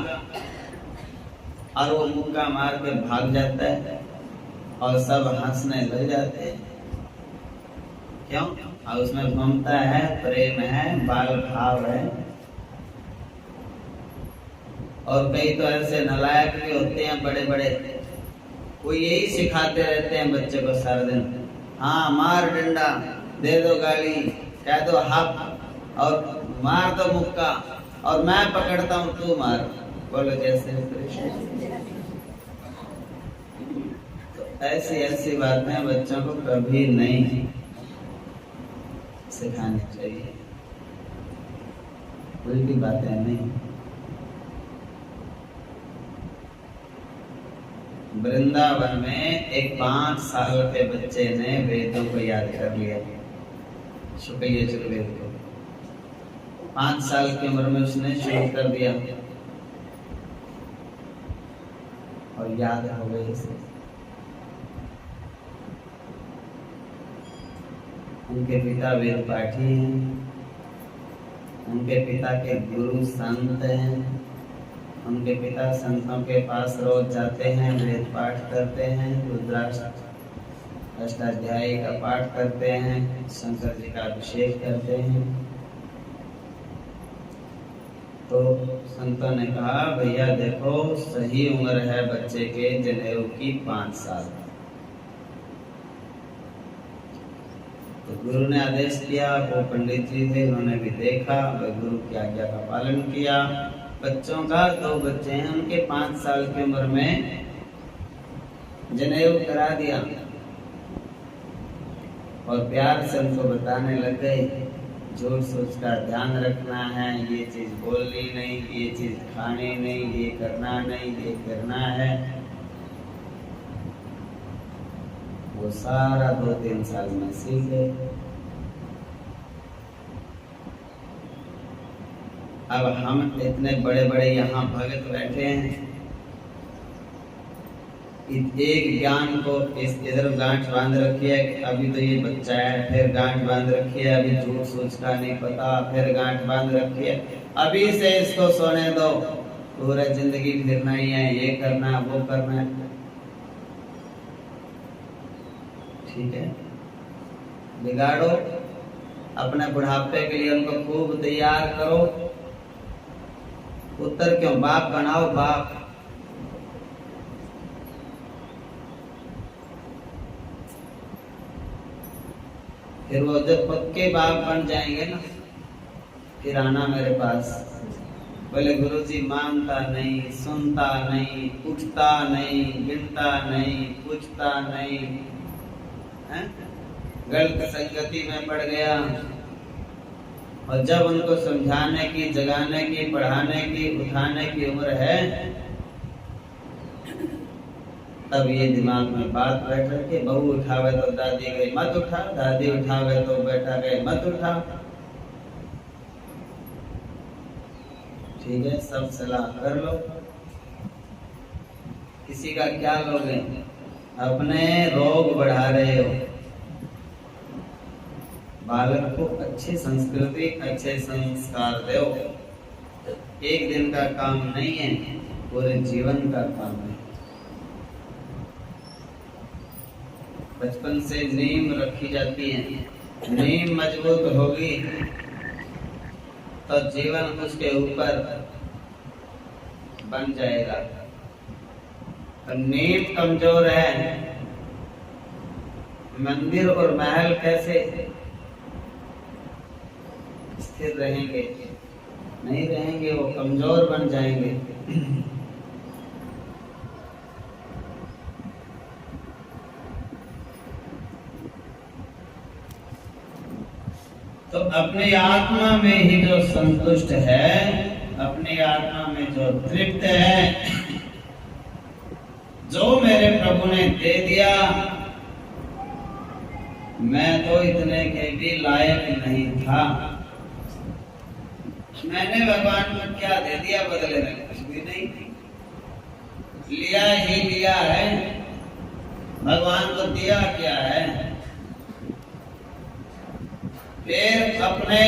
A: और वो मुक्का मार के भाग जाता है और सब हंसने लग जाते हैं। क्यों? और उसमें ममता है, प्रेम है, बाल भाव है। और कई तो ऐसे नालायक भी होते हैं बड़े बड़े, वो यही सिखाते रहते हैं बच्चे को सारा दिन, हाँ मार डंडा, दे दो गाली, कह दो हक, और मार दो मुक्का, और मैं पकड़ता हूँ तू मार। बोलो जैसे तो ऐसी बातें बच्चों को कभी नहीं सिखानी चाहिए, उल्टी बातें नहीं। वृंदावन में एक 5 साल के बच्चे ने वेदों को याद कर लिया, शुक्ल यजुर्वेद को 5 साल की उम्र में उसने शुरू कर दिया और याद हो गई इसे। उनके पिता वेद पाठी हैं, उनके पिता के गुरु संत हैं, उनके पिता संतों के पास रोज जाते हैं, वेद पाठ करते हैं, रुद्राष्टक अष्टाध्यायी का पाठ करते हैं, शंकर जी का अभिषेक करते हैं। तो संतों ने कहा भैया देखो सही उम्र है बच्चे के जनेऊ की 5 साल। तो गुरु ने आदेश किया, वो पंडित जी थे उन्होंने भी देखा, गुरु की आज्ञा का पालन किया। बच्चों का 2 बच्चे हैं, उनके 5 साल की उम्र में जनेऊ करा दिया और प्यार से उनको बताने लग गए जोर सोच का ध्यान रखना है, ये चीज बोलनी नहीं, ये चीज खानी नहीं, ये करना नहीं, ये करना है। वो सारा 2-3 साल में सीख गए। अब हम इतने बड़े बड़े यहाँ भगत बैठे हैं, एक ज्ञान को इस इधर गांठ बांध रखी है कि अभी तो ये बच्चा है, फिर गांठ बांध रखी है अभी झूठ सोच का नहीं पता, फिर गांठ बांध रखी है अभी से इसको सोने दो, पूरा जिंदगी फिरना ही है, ये करना है वो करना है। ठीक है, बिगाड़ो अपने बुढ़ापे के लिए, उनको खूब तैयार करो, पुत्र क्यों बाप बनाओ, बाप। फिर वो जब पक्के बाप बन जाएंगे ना, फिर आना मेरे पास, बोले गुरुजी मानता नहीं, सुनता नहीं, उठता नहीं, गिनता नहीं, पूछता नहीं, गलत संगति में पड़ गया। और जब उनको समझाने की, जगाने की, पढ़ाने की, उठाने की उम्र है, तब ये दिमाग में बात बैठ रखी, बहू उठावे तो दादी गई मत उठा, दादी उठावे तो बेटा गए मत उठा। ठीक है, सब सलाह कर लो, किसी का क्या लोगे, अपने रोग बढ़ा रहे हो। बालक को अच्छी संस्कृति, अच्छे संस्कार दो। एक दिन का काम नहीं है, पूरे जीवन का काम है। बचपन से नींव रखी जाती है, नींव मजबूत होगी तो जीवन उसके ऊपर बन जाएगा। तो नींव कमजोर है, मंदिर और महल कैसे स्थिर रहेंगे? नहीं रहेंगे, वो कमजोर बन जाएंगे। तो अपनी आत्मा में ही जो संतुष्ट है, अपनी आत्मा में जो तृप्त है, जो मेरे प्रभु ने दे दिया, मैं तो इतने के भी लायक नहीं था। मैंने भगवान को क्या दे दिया बदले में? कुछ भी नहीं। लिया ही लिया है। भगवान को दिया क्या है? फिर अपने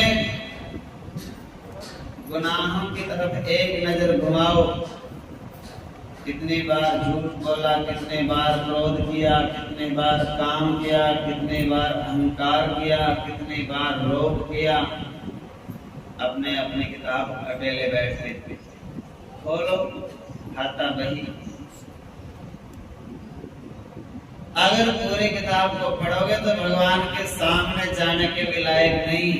A: गुनाहों की तरफ एक नजर घुमाओ। कितनी बार झूठ बोला, कितने बार क्रोध किया, कितने बार काम किया, कितने बार अहंकार किया, कितनी बार लोभ किया। अपने अपनी किताब अकेले बैठे खोलो खाता बही। अगर पूरी किताब को पढ़ोगे तो भगवान के सामने जाने के भी लायक नहीं।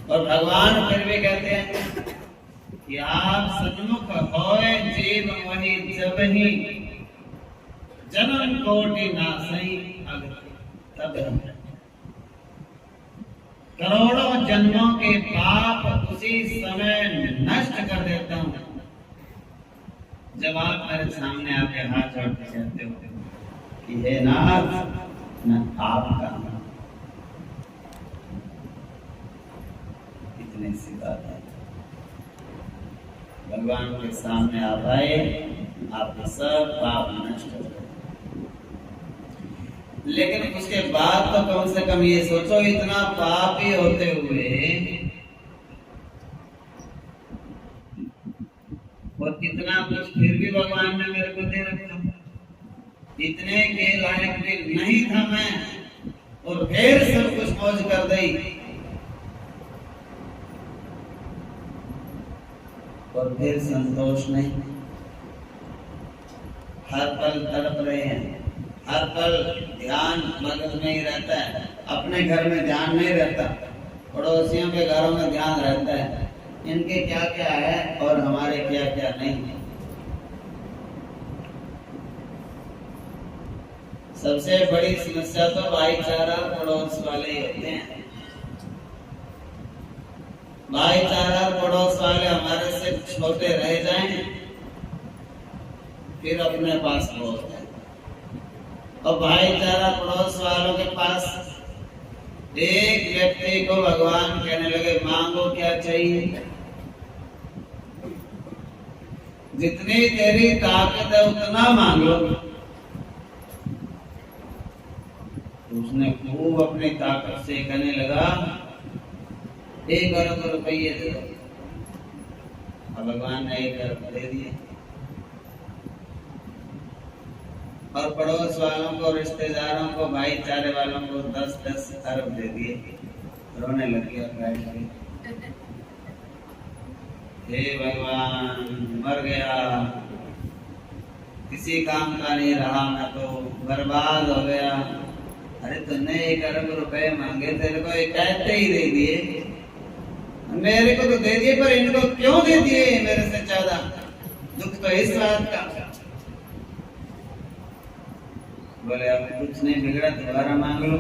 A: और भगवान फिर भी कहते हैं कि आप सन्मुख होए जीव वही जब ही जन्म कोटि नासई तब करोड़ों जन्मों के पाप उसी समय नष्ट कर देता हूं जब आप मेरे सामने आके हाथ जोड़ के कहते हो कि हे नाथ, मैं आपका हूं। इतनी सी बात है। भगवान के सामने आप आए, आपके सब पाप नष्ट हो गए। लेकिन उसके बाद तो कम से कम ये सोचो, इतना पाप ही होते हुए और इतना कुछ फिर भी भगवान ने मेरे को दे रखा। इतने के लायक भी नहीं था मैं, और फिर सब कुछ मौज कर दी। और फिर संतोष नहीं। हर पल तड़प रहे हैं, हर पल ध्यान मगज में ही रहता है। अपने घर में ध्यान नहीं रहता, पड़ोसियों के घरों में ध्यान रहता है। इनके क्या क्या है और हमारे क्या क्या नहीं है। सबसे बड़ी समस्या तो भाईचारा पड़ोस वाले ही होते हैं। भाईचारा पड़ोस वाले हमारे से छोटे रह जाएं, फिर अपने पास बहुत है। और भाईचारा पड़ोस वालों के पास एक व्यक्ति को भगवान कहने लगे, मांगो क्या चाहिए? जितनी तेरी ताकत है उतना मांग लो। उसने खूब अपनी ताकत से कहने लगा, 1 अरब रुपये दे दो। और भगवान ने 1 अरब दे दिए। और पड़ोस वालों को, रिश्तेदारों को, भाईचारे वालों को 10-10 अरब दे दिए। रोने लग गया, बैठ गए। हे भगवान, मर गया, किसी काम का नहीं रहा, मैं तो बर्बाद हो गया। अरे तुमने 1 अरब रुपए मांगे, तेरे को कहते ही दे दिए। मेरे को तो दे दिए, पर इनको क्यों दे दिए मेरे से ज्यादा? दुख तो इस बात का। बोले अब कुछ नहीं बिगड़ा, दोबारा मांग लो।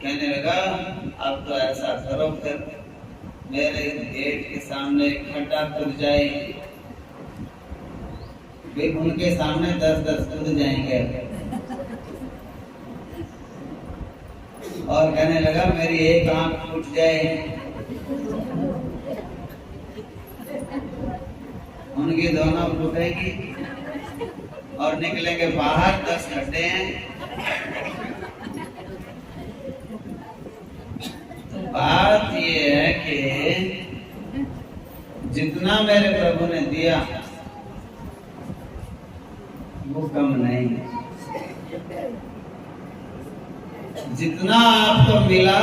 A: कहने लगा, अब तो ऐसा करो, फिर मेरे गेट के सामने खड्डा खुद जाए, वे उनके सामने 10-10 खुद जाएंगे। और कहने लगा, मेरी एक आंख फूट जाए, उनकी दोनों फूटेगी और निकलेंगे बाहर। 10 खड्डे हैं। बात ये है कि जितना मेरे प्रभु ने दिया वो कम नहीं है। जितना आपको मिला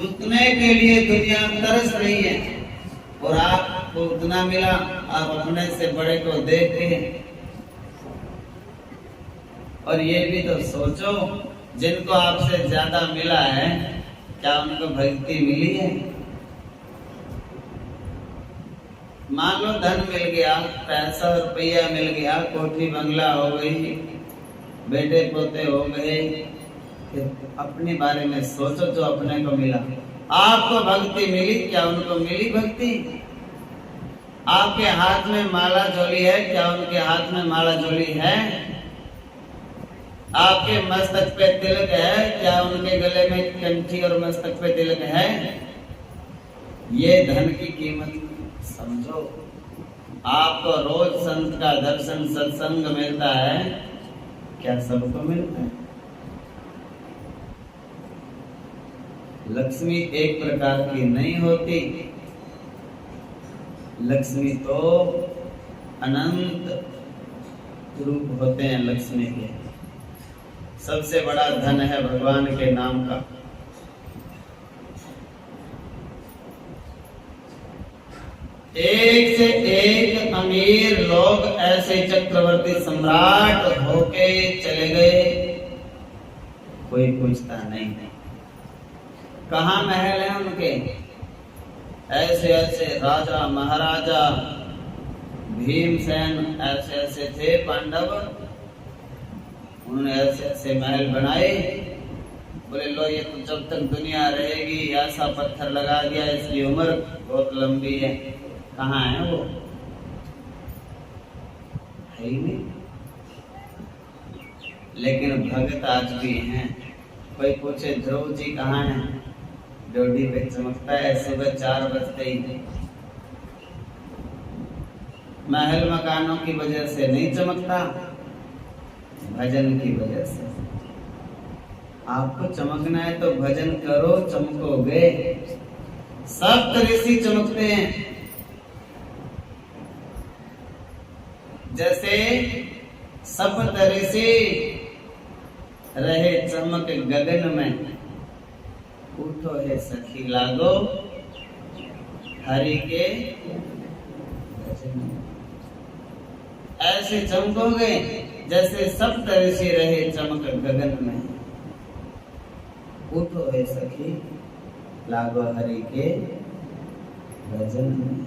A: उतने के लिए दुनिया तरस रही है, और आपको उतना मिला, आप अपने से बड़े को देखे। और ये भी तो सोचो, जिनको आपसे ज्यादा मिला है, क्या उनको भक्ति मिली है? मान लो धन मिल गया, पैसा रुपया मिल गया, कोठी बंगला हो गई, बेटे पोते हो गए, फिर अपने बारे में सोचो जो अपने को मिला। आपको भक्ति मिली, क्या उनको मिली भक्ति? आपके हाथ में माला झोली है, क्या उनके हाथ में माला झोली है? आपके मस्तक पे तिलक है, क्या उनके गले में कंठी और मस्तक पे तिलक है? ये धन की कीमत समझो। आपको रोज संत का दर्शन सत्संग मिलता है, क्या सबको मिलता है? लक्ष्मी एक प्रकार की नहीं होती, लक्ष्मी तो अनंत रूप होते हैं। लक्ष्मी के सबसे बड़ा धन है भगवान के नाम का। एक से एक अमीर लोग ऐसे चक्रवर्ती सम्राट होके चले गए, कोई पूछता नहीं। कहाँ महल है उनके? ऐसे ऐसे राजा महाराजा भीमसेन ऐसे ऐसे थे पांडव, उन्होंने ऐसे ऐसे महल बनाए। बोले लो ये तो जब तक दुनिया रहेगी ऐसा पत्थर लगा दिया, इसकी उम्र बहुत लंबी है। कहाँ है वो? है ही नहीं। लेकिन भगत आज भी हैं। कोई पूछे ध्रुव जी कहाँ हैं? डोडी पे चमकता है सुबह 4 बजते ही। महल मकानों की वजह से नहीं चमकता, भजन की वजह से। आपको चमकना है तो भजन करो, चमकोगे। सब ऋषि चमकते हैं। जैसे सप्त ऋषि रहे चमक गगन में, उठो है सखी लागो हरि के भजन। ऐसे चमकोगे जैसे सप्त ऋषि रहे चमक गगन में, उठो है सखी लागो हरि के भजन में।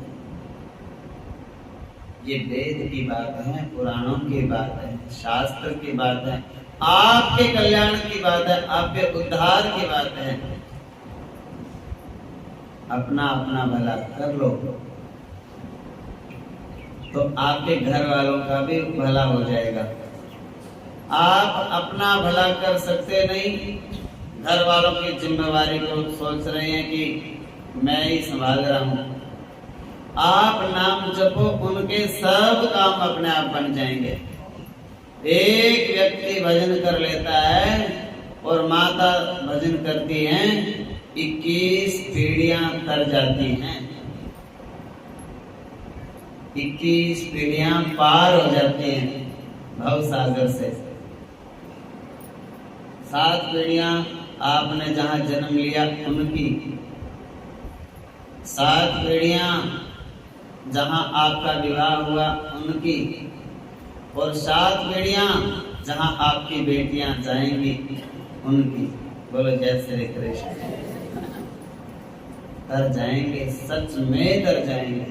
A: ये वेद की बात है, पुराणों की बात है, शास्त्र की बात है, आपके कल्याण की बात है, आपके उद्धार की बात है। अपना अपना भला कर लो तो आपके घर वालों का भी भला हो जाएगा। आप अपना भला कर सकते नहीं, घर वालों की जिम्मेवारी को सोच रहे हैं कि मैं ही संभाल रहा हूं। आप नाम जपो, उनके सब काम अपने आप बन जाएंगे। एक व्यक्ति भजन कर लेता है और माता भजन करती हैं, 21 पीढ़ियां तर जाती हैं। 21 पीढ़ियां पार हो जाती हैं भव सागर से। 7 पीढ़ियां आपने जहां जन्म लिया उनकी, 7 पीढ़ियां जहां आपका विवाह हुआ उनकी, और 7 पीढ़ियां जहां आपकी बेटियां जाएंगी उनकी। बोलो जय श्री कृष्ण। तर जाएंगे, सच में तर जाएंगे।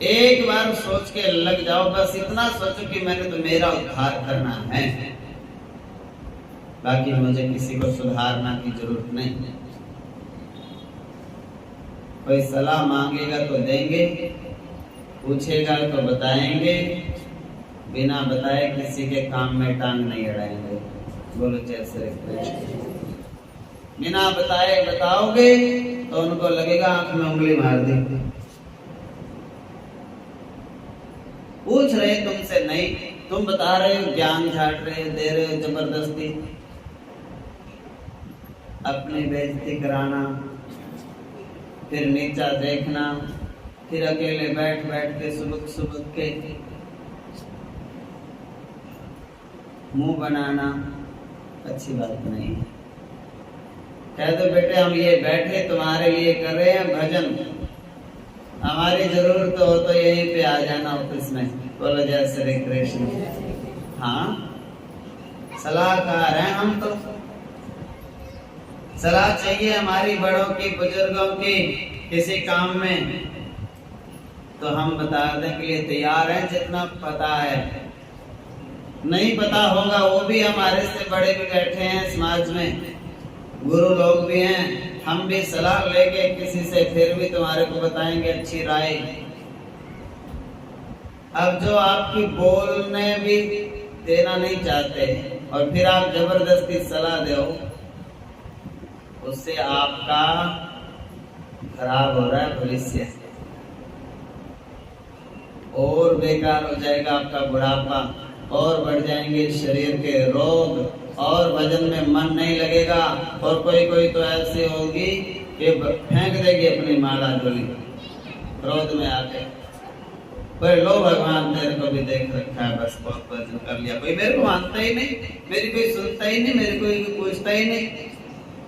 A: एक बार सोच के लग जाओ, बस इतना सोचो कि मैंने तो मेरा उद्धार करना है, बाकी मुझे किसी को सुधारना की जरूरत नहीं। कोई सलाह मांगेगा तो देंगे, पूछेगा तो बताएंगे, बिना बताए किसी के काम में टांग नहीं अड़ाएंगे। बोलो जय श्री कृष्ण। बिना बताए बताओगे तो उनको लगेगा आंख में उंगली मार दी। पूछ रहे तुमसे नहीं, तुम बता रहे हो, ज्ञान झाड़ रहे हो, दे रहे हो जबरदस्ती। अपनी बेइज्जती कराना, फिर नीचा देखना, फिर अकेले बैठ बैठ के सुबह सुबह के मुंह बनाना अच्छी बात नहीं है। कह दो बेटे हम ये बैठे तुम्हारे लिए कर रहे हैं भजन, हमारी जरूरत हो तो यहीं पे आ जाना ऑफिस में। बोलो जय श्री कृष्ण। हाँ, सलाहकार हैं हम तो। सलाह चाहिए हमारी बड़ों की, बुजुर्गों की, किसी काम में तो हम बताने के लिए तैयार हैं जितना पता है। नहीं पता होगा, वो भी हमारे से बड़े भी बैठे हैं समाज में, गुरु लोग भी हैं, हम भी सलाह लेके किसी से फिर भी तुम्हारे को बताएंगे अच्छी राय। अब जो आपकी बोलने भी देना नहीं चाहते और फिर आप जबरदस्ती सलाह दो, उससे आपका खराब हो रहा है भविष्य, और बेकार हो जाएगा आपका बुढ़ापा, और बढ़ जाएंगे शरीर के रोग, और भजन में मन नहीं लगेगा। और कोई कोई तो ऐसी होगी कि फेंक देगी अपनी माला डोली क्रोध में आके, पर लो भगवान तेरे को भी देख रखा है, बस बहुत भजन कर लिया, कोई मेरे को मानता ही नहीं, मेरी कोई सुनता ही नहीं, मेरी कोई पूछता ही नहीं,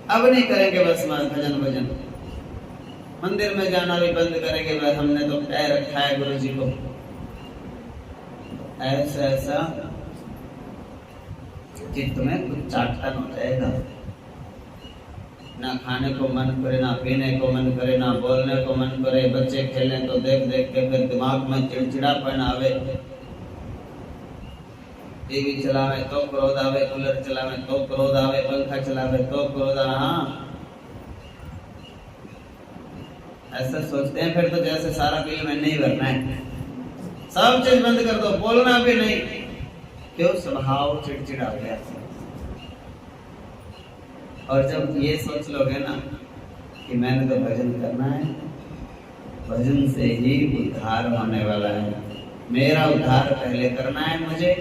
A: अब नहीं करेंगे बस भजन। मंदिर में जाना भी बंद करेंगे, बस हमने तो कह रखा है गुरु जी को। ऐसा चित्त में कुछ चाटन हो जाएगा, ना खाने को मन करे, ना पीने को मन करे, ना बोलने को मन करे। बच्चे खेलें तो देख देख के फिर दिमाग में चिड़चिड़ापन आवे, टीवी चलावे तो क्रोध आवे, कूलर चलावे तो क्रोध आवे, पंखा चलावे तो क्रोध आवे। हाँ, ऐसा सोचते हैं फिर तो जैसे सारा बिल में नहीं भरना है, सब चीज बंद कर दो, बोलना भी नहीं। क्यों? स्वभाव चिड़चिड़ा हो गया। और जब ये सोच लोगे ना कि मैंने तो भजन करना है, भजन से ही उद्धार होने वाला है, मेरा उद्धार पहले करना है मुझे,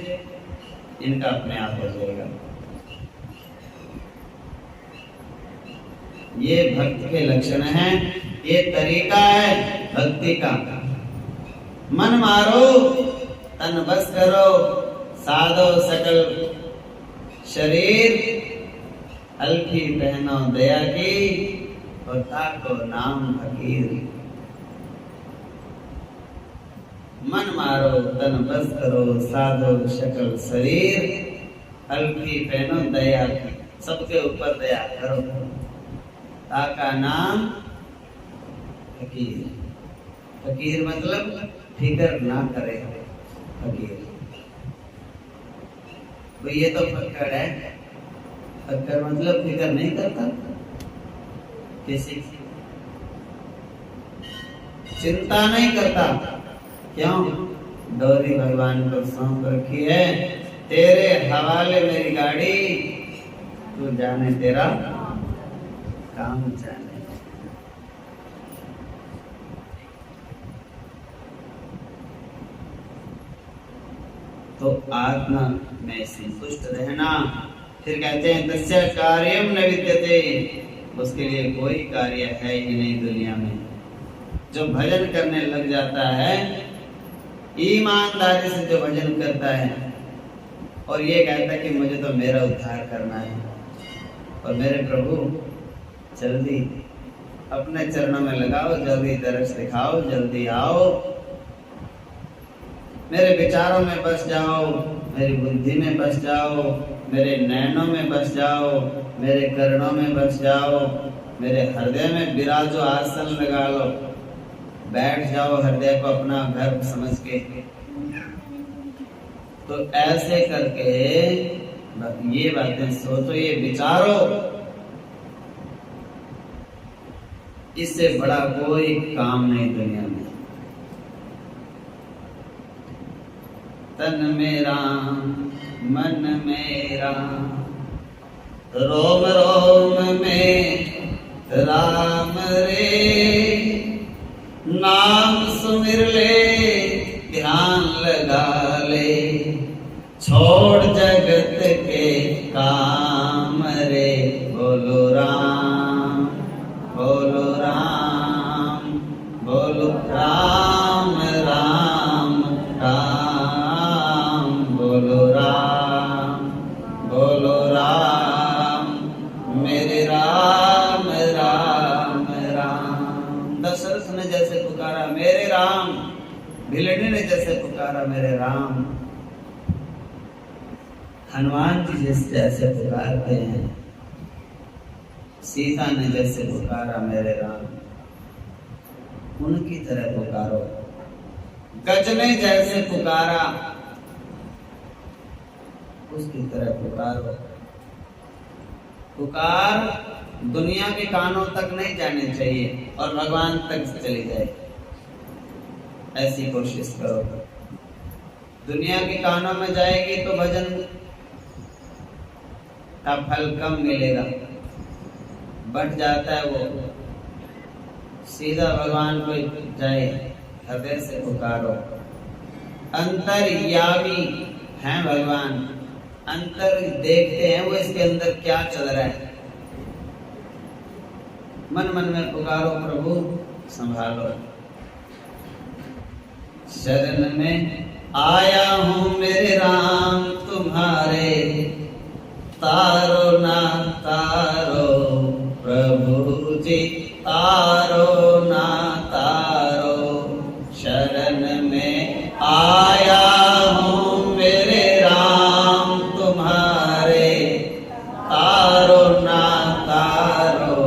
A: इनका अपने आप हो जाएगा। ये भक्त के लक्षण हैं, ये तरीका है भक्ति का। मन मारो तन बस करो, साधो सकल शरीर, हल्की पहनो दया की, और ताको नाम फकीर। मन मारो तन बस करो, साधो सकल शरीर, हल्की पहनो दया की, सबके ऊपर दया करो, ताका नाम फकीर। फकीर मतलब फिक्र ना करे, फकीर। तो ये तो फक्कड़ है, फक्कड़ मतलब फिक्र नहीं करता किसी की, चिंता नहीं करता। क्यों? डोरी भगवान को सौंप रखी है, तेरे हवाले मेरी गाड़ी, तू जाने तेरा काम जाने। तो आत्मा में संतुष्ट रहना। फिर कहते हैं तस्य कार्यम न विद्यते, उसके लिए कोई कार्य है ही नहीं दुनिया में। जो भजन करने लग जाता है, ईमानदारी से जो भजन करता है और ये कहता है कि मुझे तो मेरा उद्धार करना है और मेरे प्रभु जल्दी अपने चरणों में लगाओ, जल्दी दर्श दिखाओ, जल्दी आओ, मेरे विचारों में बस जाओ, मेरी बुद्धि में बस जाओ, मेरे नैनों में बस जाओ, मेरे कर्णों में बस जाओ, मेरे हृदय में विराजो, आसन लगा लो, बैठ जाओ हृदय को अपना घर समझ के। तो ऐसे करके ये बातें सोचो, ये विचारो, इससे बड़ा कोई काम नहीं दुनिया में। तन मेरा मन मेरा, रोम रोम में राम रे, नाम सुमिर ले ध्यान लगा ले, छोड़ जगत के काम रे, बोलो राम बोलो राम बोलो राम राम राम, बोलो राम मेरे राम राम राम। दशरथ ने जैसे पुकारा मेरे राम, भिलनी ने जैसे पुकारा मेरे राम, हनुमान जी जैसे पुकारते हैं, सीता ने जैसे पुकारा मेरे राम, उनकी तरह पुकारो। गज ने जैसे पुकारा, उसकी तरह पुकारो। पुकार दुनिया के कानों तक नहीं जानी चाहिए और भगवान तक चली जाए, ऐसी कोशिश करो। दुनिया के कानों में जाएगी तो भजन का फल कम मिलेगा, बढ़ जाता है वो। सीधा भगवान को जाए, हृदय से पुकारो। अंतर्यामी हैं भगवान, अंतर देखते हैं वो इसके अंदर क्या चल रहा है। मन मन में पुकारो, प्रभु संभालो। शरण में आया हूँ मेरे राम तुम्हारे, तारो ना तारो प्रभु जी, तारो ना तारो। शरण में आया हूँ मेरे राम तुम्हारे, तारो ना तारो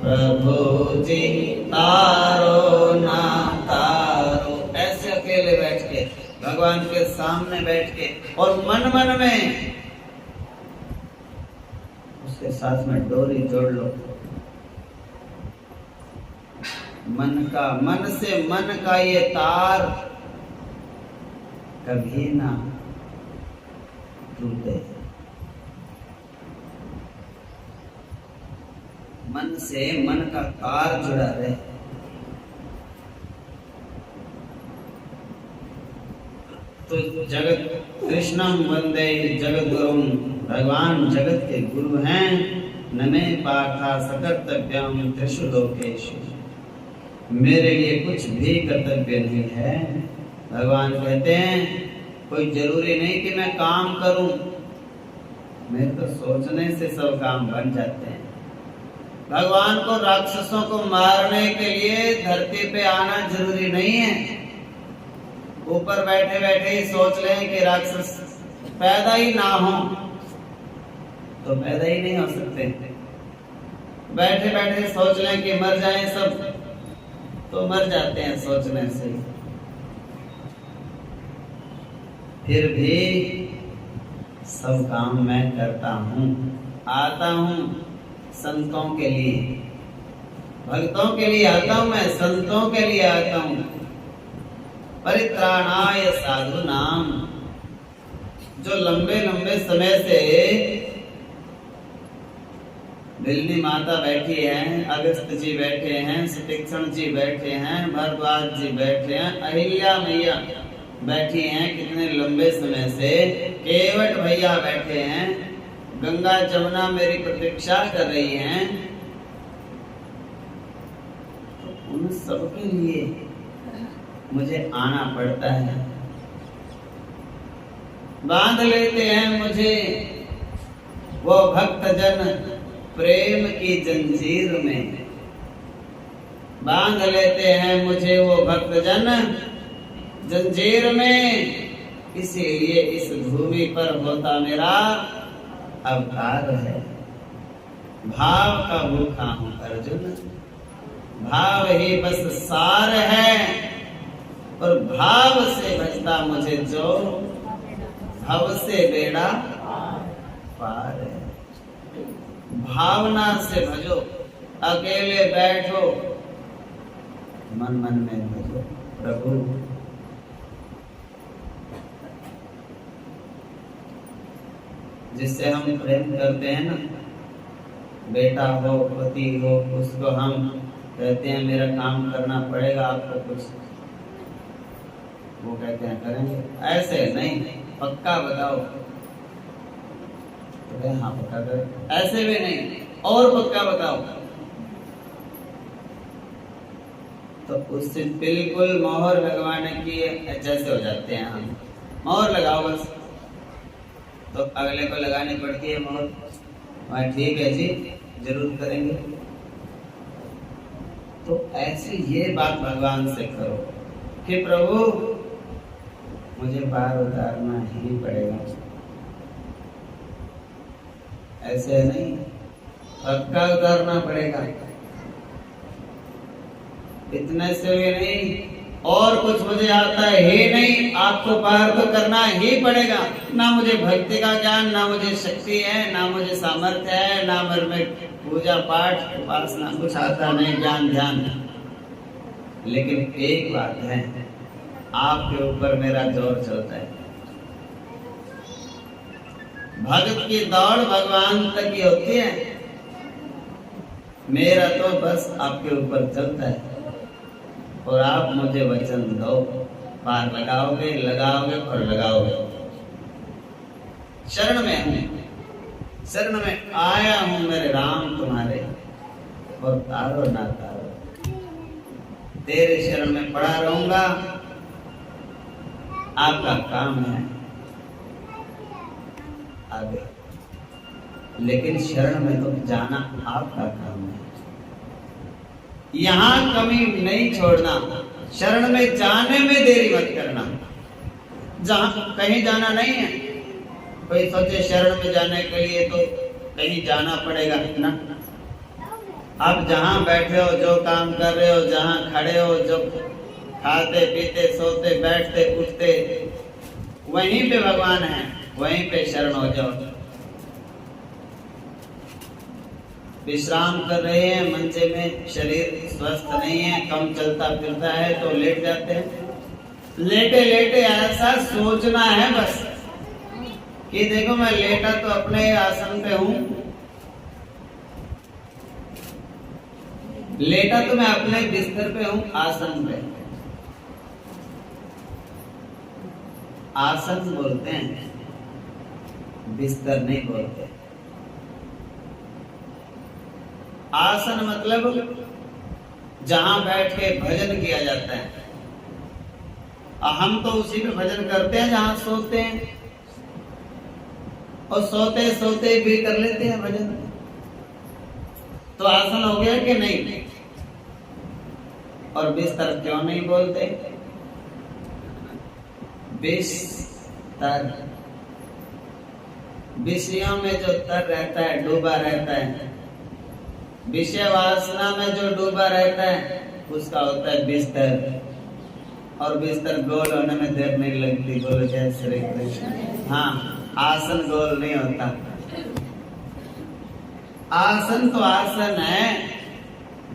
A: प्रभु जी, तारो ना तारो। ऐसे अकेले बैठ के भगवान के सामने बैठ के और मन मन में उसके साथ में डोरी जोड़ लो। मन से मन का ये तार कभी ना टूटे। मन से मन का तार जुड़ा रहे। तो जगत कृष्णम वंदे जगत गुरुम, भगवान जगत के गुरु हैं। नमे पार्था सकर्तव्यम त्रिषु लोकेषु, मेरे लिए कुछ भी कर्तव्य नहीं है। भगवान कहते हैं कोई जरूरी नहीं कि मैं काम करूं, मेरे तो सोचने से सब काम बन जाते हैं। भगवान को राक्षसों को मारने के लिए धरती पे आना जरूरी नहीं है। ऊपर बैठे बैठे ही सोच लें कि राक्षस पैदा ही ना हो तो पैदा ही नहीं हो सकते। बैठे बैठे सोच लें कि मर जाएं सब तो मर जाते हैं सोचने से। फिर भी सब काम मैं करता हूँ, आता हूँ संतों के लिए, भक्तों के लिए आता हूँ, मैं संतों के लिए आता हूँ। परित्राणाय साधु नाम, जो लंबे लंबे समय से दिल्ली माता बैठी हैं, अगस्त जी बैठे हैं, सुतीक्षण जी बैठे हैं, भरद्वाज जी बैठे हैं, अहिल्या मैया बैठी हैं, कितने लंबे समय से केवट भैया बैठे हैं, गंगा जमुना मेरी प्रतीक्षा कर रही हैं। तो उन सबके लिए मुझे आना पड़ता है। बांध लेते हैं मुझे वो भक्त जन प्रेम की जंजीर में, बांध लेते हैं मुझे वो भक्त जन जंजीर में। इसीलिए इस भूमि पर होता मेरा अवतार है। भाव का भूखा हूं अर्जुन, भाव ही बस सार है, और भाव से भजता मुझे जो भव से बेड़ा पार है। भावना से भजो, अकेले बैठो, मन मन में भजो प्रभु। जिससे हम प्रेम करते हैं ना, बेटा हो पति हो, उसको हम कहते हैं मेरा काम करना पड़ेगा आपको कुछ, वो कहते हैं करेंगे। ऐसे नहीं, पक्का बताओ तो हाँ पक्का करें, ऐसे भी नहीं और पक्का बताओ तो उससे बिल्कुल मोहर लगवाने की जैसे हो जाते हैं हम। मोहर लगाओ बस, तो अगले को लगानी पड़ती है मोहर। वहाँ ठीक है जी जरूर करेंगे। तो ऐसे ये बात भगवान से करो कि प्रभु मुझे पार उतारना ही पड़ेगा। ऐसे नहीं, पक्का उतारना पड़ेगा। इतने से भी नहीं, और कुछ मुझे आता है ही नहीं, आपको पार तो करना ही पड़ेगा। ना मुझे भक्ति का ज्ञान, ना मुझे शक्ति है, ना मुझे सामर्थ्य है, ना मेरे में पूजा पाठ उपासना कुछ आता नहीं, ज्ञान ध्यान। लेकिन एक बात है, आपके ऊपर मेरा जोर चलता है। भगत की दौड़ भगवान तक ही होती है, मेरा तो बस आपके ऊपर चलता है। और आप मुझे वचन दो, पार लगाओगे, लगाओगे और लगाओगे। शरण में हूं, शरण में आया हूं मेरे राम तुम्हारे, और तारो ना तारो, तेरे शरण में पड़ा रहूंगा। आपका काम है आगे, लेकिन शरण में तो जाना आपका काम है। यहां कमी नहीं छोड़ना, शरण में जाने में देरी मत करना। जहां कहीं जाना नहीं है, कोई सोचे शरण में जाने के लिए तो कहीं जाना पड़ेगा ना। आप जहां बैठे हो, जो काम कर रहे हो, जहां खड़े हो, जो खाते पीते सोते बैठते उठते, वहीं पे भगवान है, वहीं पे शरण हो जाओ। विश्राम कर रहे हैं मंचे में, शरीर स्वस्थ नहीं है, कम चलता फिरता है तो लेट जाते हैं। लेटे लेटे ऐसा सोचना है बस कि देखो मैं लेटा तो अपने आसन पे हूं, लेटा तो मैं अपने बिस्तर पे हूं, आसन पे। आसन बोलते हैं, बिस्तर नहीं बोलते। आसन मतलब जहां बैठ के भजन किया जाता है। हम तो उसी में भजन करते हैं जहां सोते हैं, और सोते सोते भी कर लेते हैं भजन। तो आसन हो गया कि नहीं? और बिस्तर क्यों नहीं बोलते? बिस्तर, विषयों में जो तर रहता है, डूबा रहता है, विषय वासना में जो डूबा रहता है, उसका होता है बिस्तर। और बिस्तर गोल होने में देर नहीं लगती। बोलो जय श्री कृष्ण। हाँ, आसन गोल नहीं होता। आसन तो आसन है,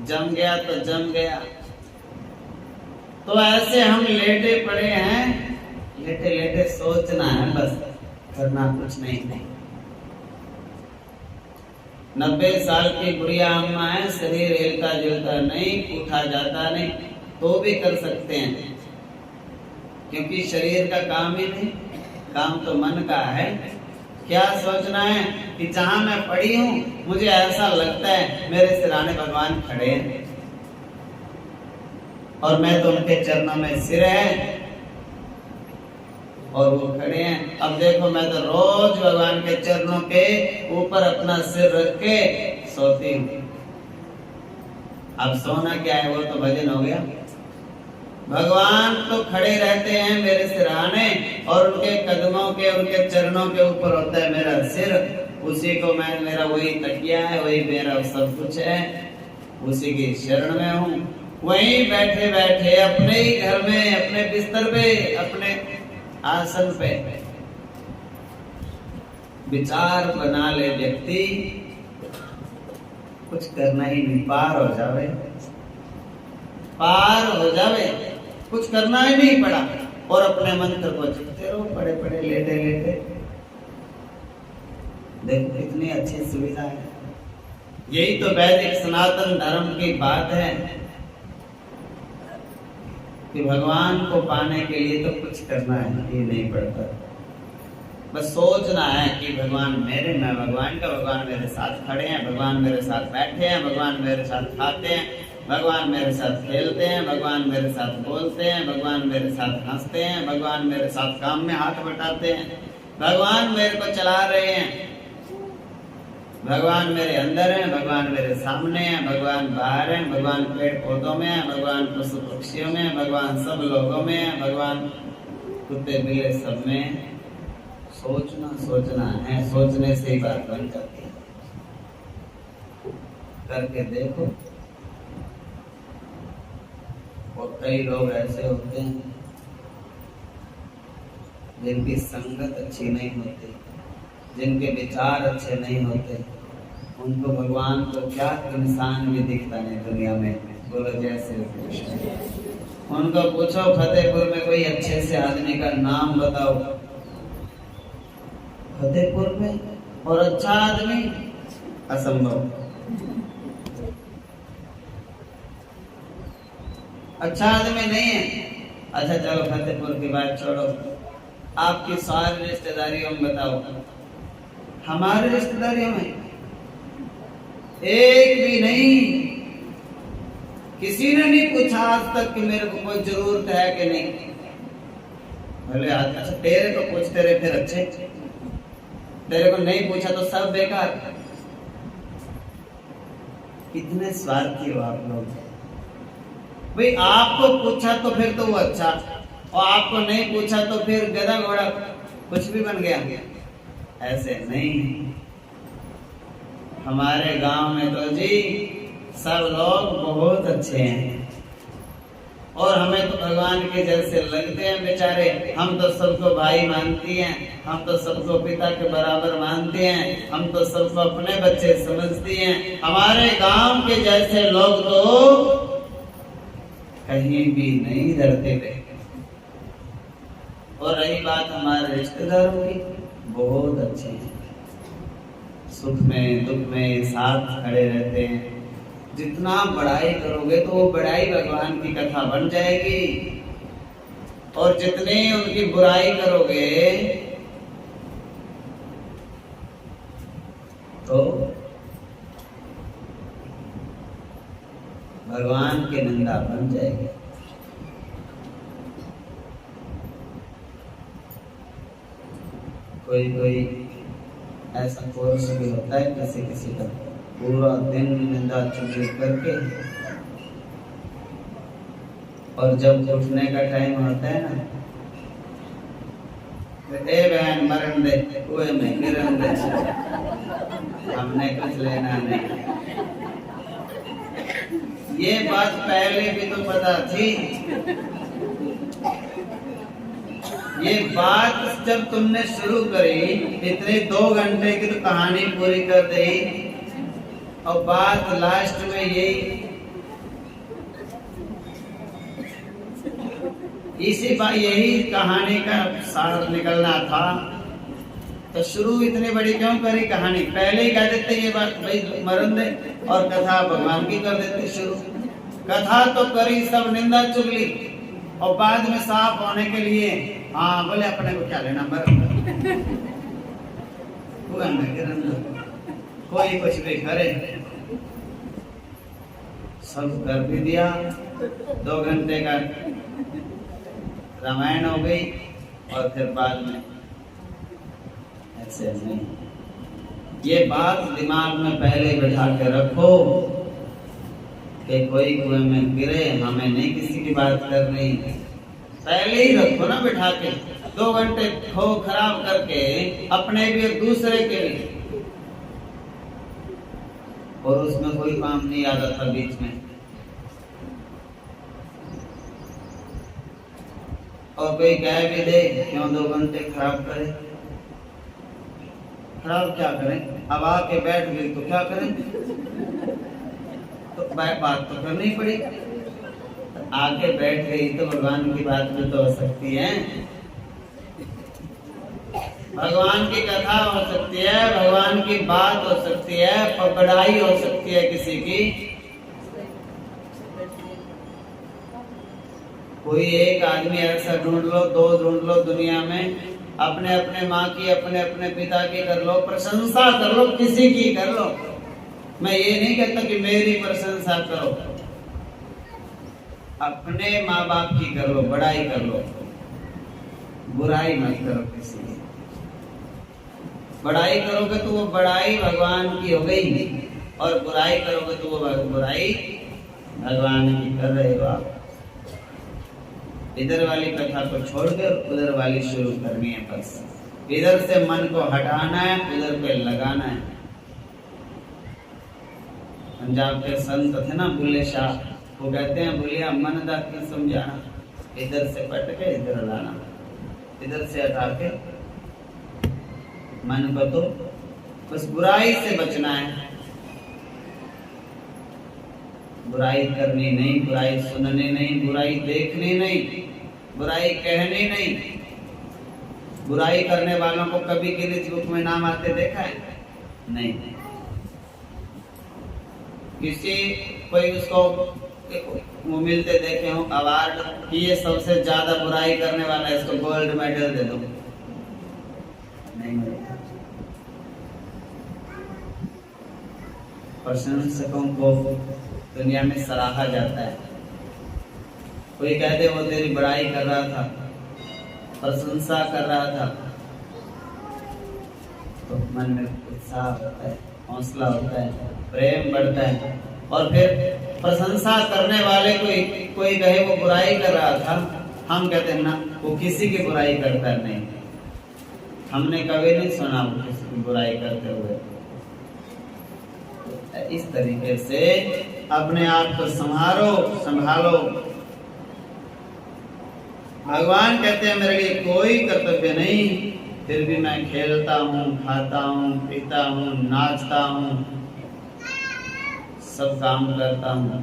A: जम गया तो जम गया। तो ऐसे हम लेटे पड़े हैं, लेटे लेटे सोचना है बस, करना कुछ नहीं। 90 साल की बुढ़िया अम्मा है, शरीर हिलता जुलता नहीं, उठा जाता नहीं, तो भी कर सकते हैं, क्योंकि शरीर का काम ही नहीं, काम तो मन का है। क्या सोचना है कि जहां मैं पड़ी हूं, मुझे ऐसा लगता है मेरे सिराने भगवान खड़े हैं, और मैं तो उनके चरणों में सिर है और वो खड़े हैं। अब देखो, मैं तो रोज भगवान के चरणों के ऊपर अपना सिर रख के सोती हूँ। अब सोना क्या है, वो तो भजन हो गया। भगवान तो खड़े रहते हैं मेरे सिरहाने, और उनके कदमों के, उनके चरणों के ऊपर होता है मेरा सिर। उसी को मैं, मेरा वही तकिया है, वही मेरा सब कुछ है, उसी की शरण में हूँ। वहीं बैठे बैठे अपने ही घर में, अपने बिस्तर पे, अपने आसन पे विचार बना ले व्यक्ति, कुछ करना ही नहीं, पार हो जावे, पार हो जावे, कुछ करना ही नहीं पड़ा, और अपने मंत्र को जपते रहो, पड़े पड़े लेटे लेटे। देखो कितनी अच्छी सुविधा है। यही तो वैदिक सनातन धर्म की बात है कि भगवान को पाने के लिए तो कुछ करना ही नहीं पड़ता, बस सोचना है कि भगवान मेरे, मैं भगवान का, भगवान मेरे साथ खड़े हैं, भगवान मेरे साथ बैठे हैं, भगवान मेरे साथ खाते हैं, भगवान मेरे साथ खेलते हैं, भगवान मेरे साथ बोलते हैं, भगवान मेरे साथ हंसते हैं, भगवान मेरे साथ काम में हाथ बटाते हैं, भगवान मेरे को चला रहे हैं, भगवान मेरे अंदर है, भगवान मेरे सामने है, भगवान बाहर है, भगवान पेड़ पौधों में है, भगवान पशु पक्षियों में है, भगवान सब लोगों में है, भगवान कुत्ते बिल्ली सब में। सोचना सोचना है, सोचने से ही बात बन जाती है। करके देखो। और कई लोग ऐसे होते हैं जिनकी संगत अच्छी नहीं होती, जिनके विचार अच्छे नहीं होते, उनको भगवान को क्या इंसान भी दिखता नहीं दुनिया में। बोलो जय श्री कृष्ण। उनको पूछो फतेहपुर में कोई अच्छे से आदमी का नाम बताओ, फतेहपुर में और अच्छा आदमी असंभव। अच्छा आदमी नहीं है। अच्छा चलो फतेहपुर की बात छोड़ो, आपकी सारी रिश्तेदारियों में बताओ, हमारे रिश्तेदारियों में एक भी नहीं। किसी ने नहीं पूछा आज तक कि मेरे को कोई जरूरत है कि नहीं। भले अच्छा तेरे को पूछते रहे फिर अच्छे, तेरे को नहीं पूछा तो सब बेकार। कितने स्वार्थी हो आप लोग। भाई आपको पूछा तो फिर तो वो अच्छा, और आपको नहीं पूछा तो फिर गधा घोड़ा कुछ भी बन गया। ऐसे नहीं। हमारे गांव में तो जी सब लोग बहुत अच्छे हैं, और हमें तो भगवान के जैसे लगते हैं बेचारे। हम तो सबको भाई मानती हैं, हम तो सबको पिता के बराबर मानते हैं, हम तो सबको अपने बच्चे समझती हैं। हमारे गांव के जैसे लोग तो कहीं भी नहीं डरते थे। और रही बात हमारे रिश्तेदारों की, बहुत अच्छे हैं, सुख में दुख में साथ खड़े रहते हैं। जितना बड़ाई करोगे तो वो बड़ाई भगवान की कथा बन जाएगी, और जितने उनकी बुराई करोगे तो भगवान की निंदा बन जाएगी। कोई कोई ऐसा कोर्स भी होता है किसी किसी का, पूरा दिन निंदा चुगली करके, और जब उठने का टाइम होता है ना, तो ए बहन मरण दे, कुएं में गिरन दे, हमने कुछ लेना नहीं। ये बात पहले भी तो पता थी। ये बात जब तुमने शुरू करी, इतने 2 घंटे की तो कहानी पूरी कर दी, और बात लास्ट में यही, इसी बात यही कहानी का सार निकलना था। तो शुरू इतनी बड़ी क्यों करी कहानी? पहले ही कह देते ये बात भाई मरण दे, और कथा भगवान की कर देते शुरू। कथा तो करी सब निंदा चुगली, और बाद में साफ होने के लिए हाँ बोले अपने को क्या लेना, मरण कोई कुछ भी करे। सब कर भी दिया, 2 घंटे का रामायण हो गई, और फिर बाद में ऐसे नहीं। ये बात दिमाग में पहले बैठा के रखो कि कोई कुएं में गिरे, हमें नहीं किसी की बात करनी। पहले ही रखो ना बैठा के, 2 घंटे खो खराब करके अपने भी और दूसरे के भी, और उसमें कोई काम नहीं आता था बीच में। और कोई कह भी दे क्यों 2 घंटे खराब करे, खराब क्या करें, अब आके बैठ गई तो क्या करें, तो बात तो करनी पड़ी। आके बैठ गई तो भगवान की बात में तो हो सकती है, भगवान की कथा हो सकती है, भगवान की बात हो सकती है, बड़ाई हो सकती है किसी की। कोई एक आदमी ऐसा ढूंढ लो, 2 ढूंढ लो दुनिया में, अपने अपने माँ की, अपने अपने पिता की कर लो, प्रशंसा कर लो, किसी की कर लो। मैं ये नहीं कहता कि मेरी प्रशंसा करो, अपने माँ बाप की कर लो, बड़ाई कर लो, बुराई मत करो किसी की। बड़ाई करोगे तो वो बड़ाई भगवान की हो गई, और बुराई करोगे तो वो बुराई भगवान की कर रहे हो आप। इधर वाली कथा को छोड़कर उधर वाली शुरू करनी है। बस इधर से मन को हटाना है, उधर पे लगाना है। पंजाब के संत थे ना बुल्ले शाह, वो कहते हैं बुलिया मन दा की समझाना, इधर से पट के इधर लाना। इधर से हटा के मन को तो बस बुराई से बचना है, बुराई करनी नहीं, बुराई सुननी नहीं, बुराई देखनी नहीं, बुराई कहनी नहीं। बुराई करने वालों को कभी गिनीज बुक में नाम आते देखा है? नहीं। किसी कोई उसको वो मिलते देखे हो अवार्ड कि ये सबसे ज्यादा बुराई करने वाला है, इसको गोल्ड मेडल दे दो, नहीं मिलता। प्रशंसकों को दुनिया में सराहा जाता है। कोई कहते वो तेरी बड़ाई कर रहा था, प्रशंसा कर रहा था, तो मन में उत्साह होता है, हौसला होता है, प्रेम बढ़ता है। और फिर प्रशंसा करने वाले कोई कहे वो बुराई कर रहा था, हम कहते हैं ना वो किसी की बुराई करता नहीं, हमने कभी नहीं सुना वो किसी की बुराई करते हुए। इस तरीके से अपने आप को संभालो। भगवान कहते हैं मेरे लिए कोई कर्तव्य नहीं, फिर भी मैं खेलता हूँ, खाता हूँ, पीता हूँ, नाचता हूँ, सब काम करता हूँ।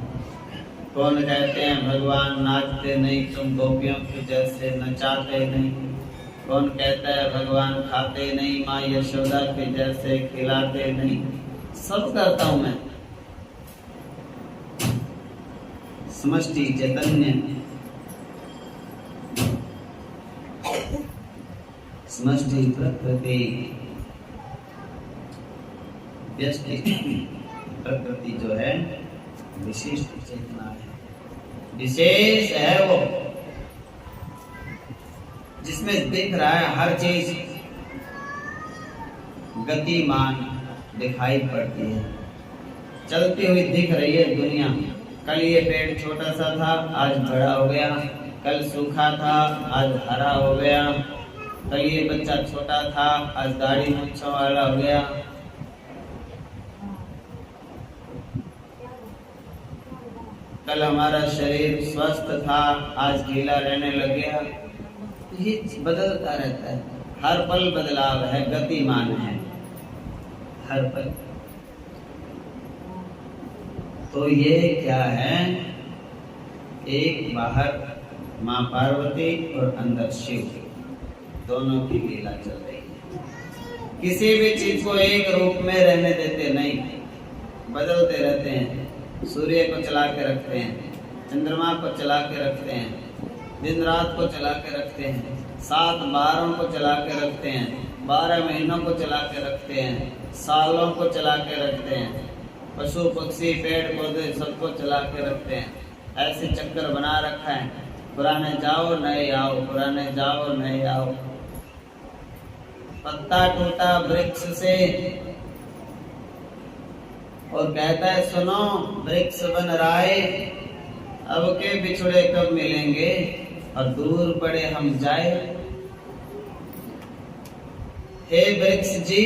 A: कौन कहते हैं भगवान नाचते नहीं, तुम गोपियों के जैसे नचाते नहीं। कौन कहता है भगवान खाते नहीं, माँ यशोदा के जैसे खिलाते नहीं। सब करता हूँ मैं। समष्टि चैतन्य, समष्टि प्रकृति, व्यष्टि प्रकृति जो है विशिष्ट चेतना है, विशेष है वो, जिसमें दिख रहा है हर चीज गतिमान दिखाई पड़ती है, चलती हुई दिख रही है दुनिया। कल ये पेड़ छोटा सा था, आज बड़ा हो गया, कल सूखा था, आज हरा हो गया, कल ये बच्चा छोटा था, आज दाढ़ी मूंछों वाला हो गया। कल हमारा शरीर स्वस्थ था, आज गीला रहने लग गया। ये बदलता रहता है, हर पल बदलाव है, गतिमान है हर पल। तो ये क्या है? एक बाहर माँ पार्वती और अंदर शिव, दोनों की लीला चल रही है। किसी भी चीज को एक रूप में रहने देते नहीं, बदलते रहते हैं। सूर्य को चला के रखते हैं, चंद्रमा को चला के रखते हैं, दिन रात को चला के रखते हैं, 7 बारों को चला के रखते हैं, 12 महीनों को चला के रखते हैं, सालों को चला के रखते हैं, पशु पक्षी पेड़ पौधे सबको चला के रखते हैं। ऐसे चक्कर बना रखा है, पुराने जाओ नए आओ, पुराने जाओ नए आओ। पत्ता टूटा वृक्ष से और कहता है सुनो वृक्ष बन रहा है, अब के बिछड़े कब मिलेंगे और दूर पड़े हम जाए। हे वृक्ष जी,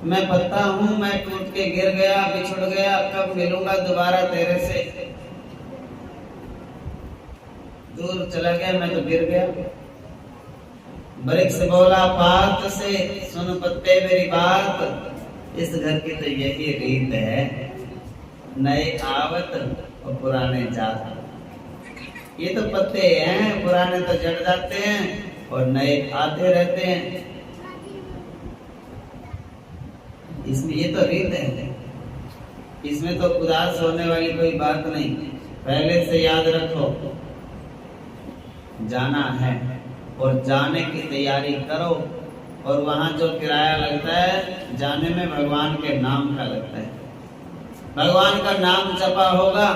A: मैं पत्ता हूँ, मैं टूट के गिर गया, बिछुड़ गया, कब मिलूंगा दोबारा तेरे से। दूर चला गया, मैं तो गिर गया। वृक्ष बोला पात से, सुन पत्ते मेरी बात, इस घर की तो यही रीत है, नए आवत और पुराने जात। ये तो पत्ते हैं, पुराने तो जड़ जाते हैं और नए आते रहते हैं। इसमें ये तो रीत है, इसमें तो उदास होने वाली कोई बात नहीं। पहले से याद रखो, जाना है और जाने की तैयारी करो। और वहां जो किराया लगता है, जाने में भगवान के नाम का लगता है। भगवान का नाम जपा होगा,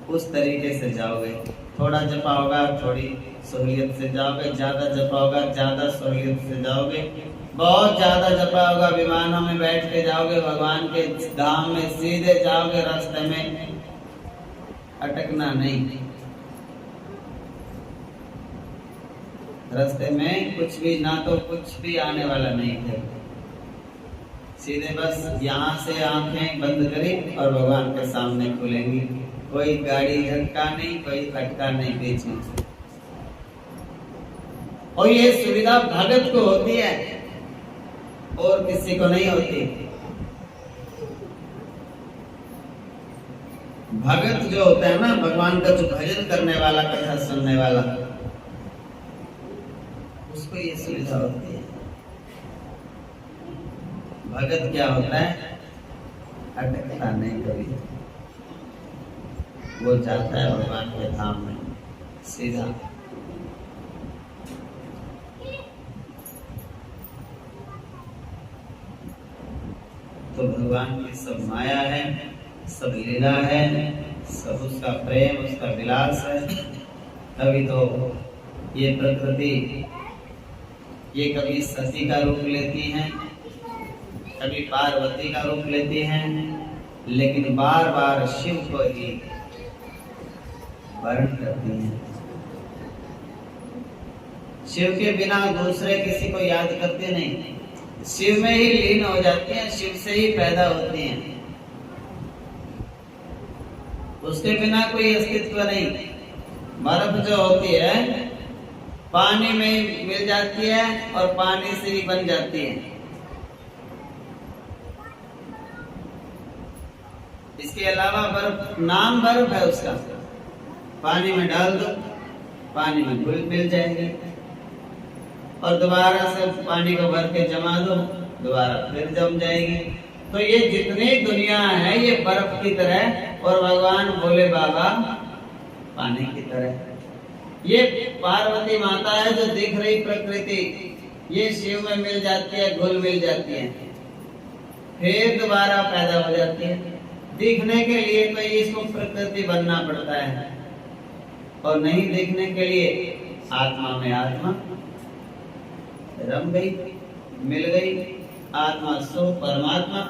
A: उस तरीके से जाओगे। थोड़ा जपा होगा, थोड़ी सहूलियत से जाओगे, ज्यादा जपा होगा, ज्यादा सहूलियत से जाओगे, बहुत ज्यादा जपा होगा, विमानों में बैठ के जाओगे, भगवान के धाम में सीधे जाओगे, रास्ते में अटकना नहीं। रास्ते में कुछ भी ना तो कुछ भी आने वाला नहीं है, सीधे बस यहाँ से आंखें बंद करी और भगवान के सामने खुलेंगी। कोई गाड़ी झटका नहीं, कोई फटका नहीं बीच में। और ये सुविधा भगत को होती है और किसी को नहीं होती। भगत जो होता है ना, भगवान का जो भजन करने वाला, कथा सुनने वाला, उसको ये सुविधा होती है। भगत क्या होता है? अटकता नहीं कभी, वो जाता है भगवान के धाम में सीधा। तो भगवान की सब माया है, सब लीला है, सब उसका प्रेम, उसका विलास है। कभी तो ये प्रकृति ये कभी सती का रूप लेती हैं, कभी पार्वती का रूप लेती हैं, लेकिन बार बार शिव को ही वर्ण करती हैं। शिव के बिना दूसरे किसी को याद करते नहीं, शिव में ही लीन हो जाती हैं, शिव से ही पैदा होती हैं, उसके बिना कोई अस्तित्व नहीं। बर्फ जो होती है पानी में मिल जाती है और पानी से ही बन जाती है। इसके अलावा बर्फ, नाम बर्फ है उसका, पानी में डाल दो, पानी में घुल मिल जाएगी, और दोबारा से पानी को भर के जमा दो, दोबारा फिर जम जाएगी। तो ये जितनी दुनिया है ये बर्फ की तरह, और भगवान भोले बाबा पानी की तरह। ये पार्वती माता है जो दिख रही प्रकृति, ये शिव में मिल जाती है, घुल मिल जाती है, फिर दोबारा पैदा हो जाती है। दिखने के लिए तो इसको प्रकृति बनना पड़ता है, और नहीं दिखने के लिए आत्मा में आत्मा रम गई, मिल गई, आत्मा सो परमात्मा।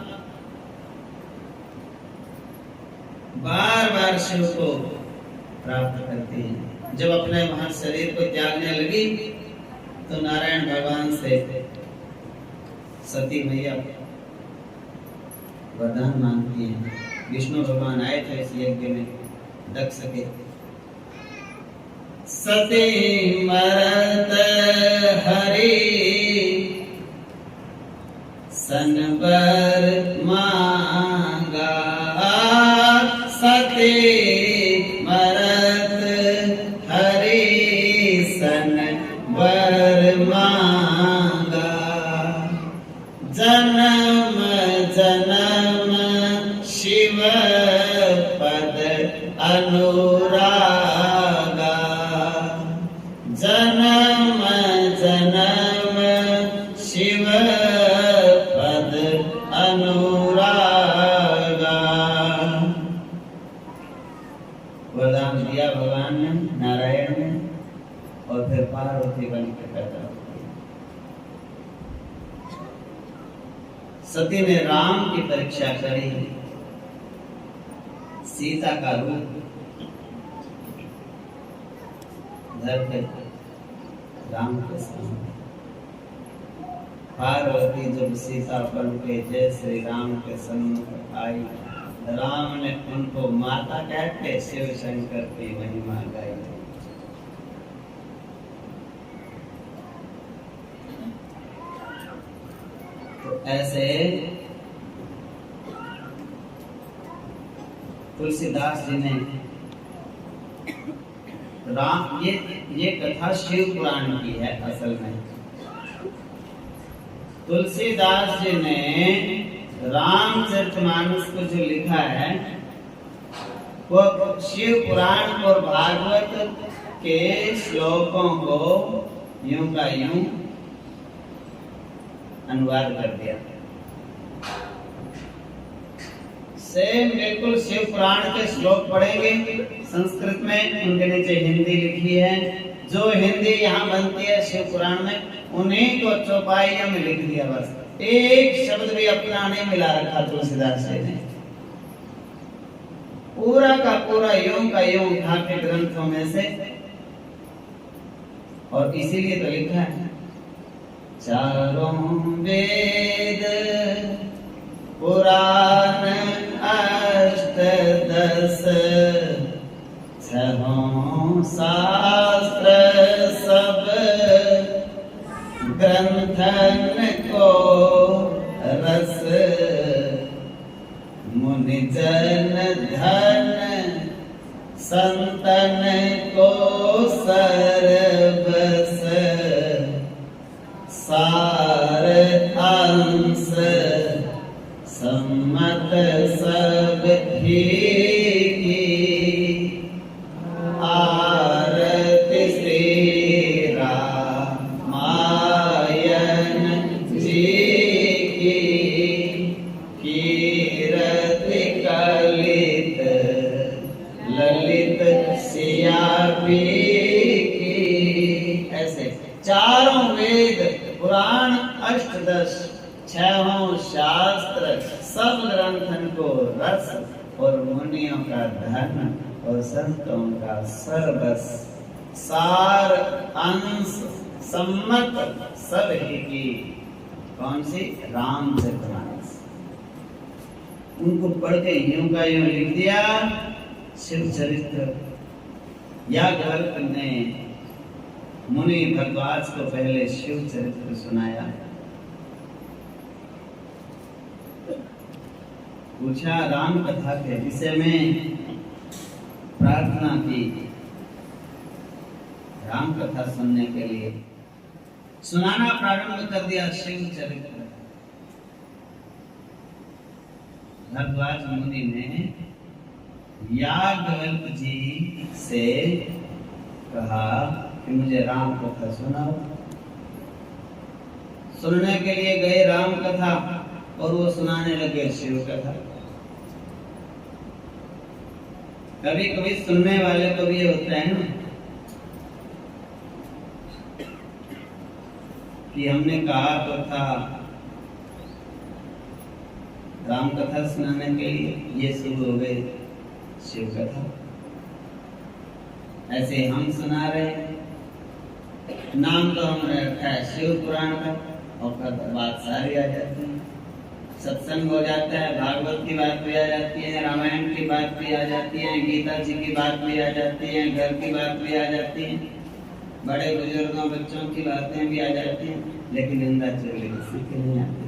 A: बार बार शिव को प्राप्त करती है। जब अपने वहां शरीर को त्यागने लगी तो नारायण भगवान से सती मैया वरदान मांगती है। विष्णु भगवान आए थे इस यज्ञ में दक्ष के। सती मरत हरि सनबर मांगा, सती मरत हरि सनबर मांगा, जन्म जन्म शिव पद अनुरागा, जन्म जन्म शिव पद अनुरागा। वरदान दिया भगवान ने, नारायण ने, और फिर पार्वती बन के पैदा हुई। सती ने राम की परीक्षा करी, सीता का रूप धर के राम के सामने। पार्वती जब सीता बन के जय श्री राम के सम्मुख आई, राम ने उनको माता कह के शिव शंकर की महिमा गाई। तो ऐसे तुलसीदास जी ने राम, ये कथा शिव पुराण की है असल में। तुलसीदास जी ने रामचरितमानस को जो लिखा है वो शिव पुराण और भागवत के श्लोकों को यूं का यूं अनुवाद कर दिया। सेम बिल्कुल शिव पुराण के श्लोक पढ़ेंगे संस्कृत में, उनके नीचे हिंदी लिखी है। जो हिंदी यहाँ बनती है शिव पुराण में, उन्हीं को चौपाइयों में लिख दिया बस। एक शब्द भी अपना नहीं मिला रखा तुलसीदास जी ने। पूरा का पूरा यूं का यूं उठा के ग्रंथों में से, और इसीलिए तो लिखा है चारों वेद पुराण अष्टदश छहों शास्त्र सब ग्रंथन को रस, मुनि जन धन संतन को सर्वस, सार अंश सम्मत सब ही की, आरती श्री रामायण जी की, कीरति कलित ललित सिया की। ऐसे चारों वेद पुराण अष्टदश छहों शास्त्र सब ग्रंथन को रस और मुनियों का धन और संतों का सर्वस, सार अंश सम्मत सब ही की। कौन सी? रामचरितमानस। उनको पढ़ के यूं का यूं लिख दिया शिव चरित्र। याज्ञवल्क्य ने मुनि भरद्वाज को पहले शिव चरित्र सुनाया। पूछा राम कथा के विषय में, प्रार्थना की राम कथा सुनने के लिए। सुनाना प्रारंभ कर दिया शिव चरित्र। भरद्वाज मुनि ने याज्ञवल्क्य जी से कहा कि मुझे राम कथा सुनाओ। सुनने के लिए गए राम कथा और वो सुनाने लगे शिव कथा। कभी कभी सुनने वाले को भी ये होता है ना कि हमने कहा तो था राम कथा सुनाने के लिए, ये शुरू हो गए शिव कथा। ऐसे हम सुना रहे हैं। नाम तो हमने रखा है शिव पुराण का और बात सारी आ जाती है। सत्संग हो जाता है, भागवत की बात भी आ जाती है, रामायण की बात भी आ जाती है, गीता जी की बात भी आ जाती है, घर की बात भी आ जाती है, बड़े बुजुर्गों बच्चों की बातें भी आ जाती हैं, लेकिन निंदा चोरी किसी की नहीं आती।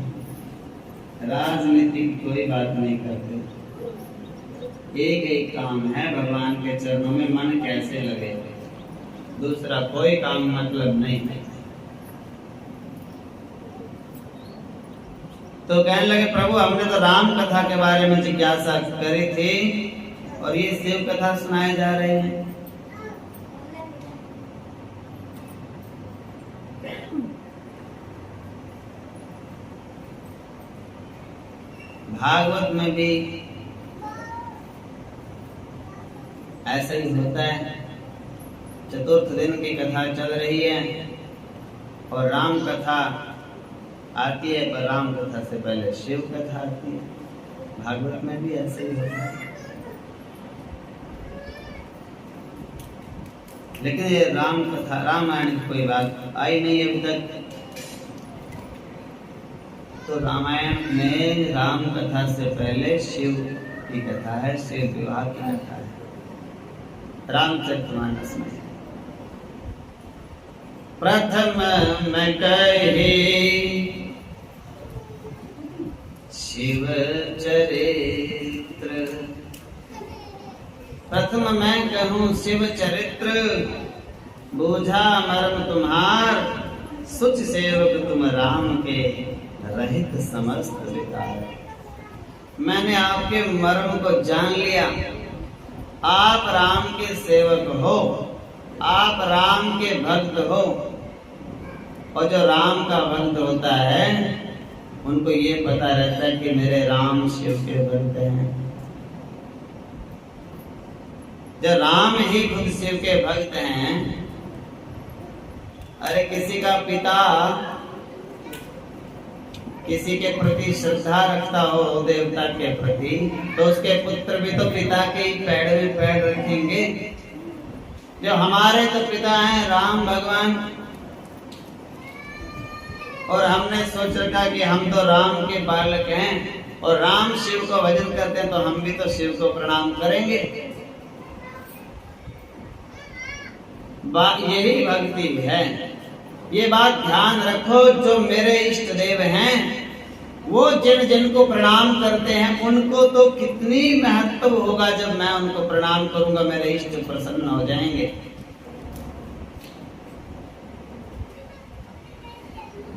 A: राजनीतिक कोई बात नहीं करते। एक एक काम है भगवान के चरणों में मन कैसे लगे, दूसरा कोई काम मतलब नहीं है। तो कहने लगे प्रभु हमने तो राम कथा के बारे में जिज्ञासा करी थी और ये शिव कथा सुनाए जा रहे हैं। भागवत में भी ऐसा ही होता है। चतुर्थ दिन की कथा चल रही है और राम कथा आती है, पर राम कथा से पहले शिव कथा आती है। भागवत में भी ऐसे ही होता है। लेकिन ये राम कथा रामायण की कोई बात आई नहीं अभी तक। तो रामायण में राम कथा से पहले शिव की कथा है, शिव विवाह की कथा है। रामचरितमानस में प्रथम मैं कही शिव चरित्र, प्रथम मैं कहूँ शिव चरित्र, बूझा मर्म तुम्हार, सुच सेवक तुम राम के, रहित समस्त विकार। मैंने आपके मर्म को जान लिया। आप राम के सेवक हो, आप राम के भक्त हो, और जो राम का भक्त होता है उनको ये पता रहता है कि मेरे राम शिव के भक्त हैं। जो राम ही खुद शिव के भक्त हैं। अरे किसी का पिता किसी के प्रति श्रद्धा रखता हो देवता के प्रति, तो उसके पुत्र भी तो पिता के ही पैर में पैर रखेंगे। जो हमारे तो पिता हैं राम भगवान, और हमने सोच रखा कि हम तो राम के बालक हैं और राम शिव को भजन करते हैं, तो हम भी तो शिव को प्रणाम करेंगे। यही भक्ति है। ये बात ध्यान रखो, जो मेरे इष्ट देव हैं वो जिन जिनको प्रणाम करते हैं उनको तो कितनी महत्व होगा। जब मैं उनको प्रणाम करूंगा मेरे इष्ट प्रसन्न हो जाएंगे।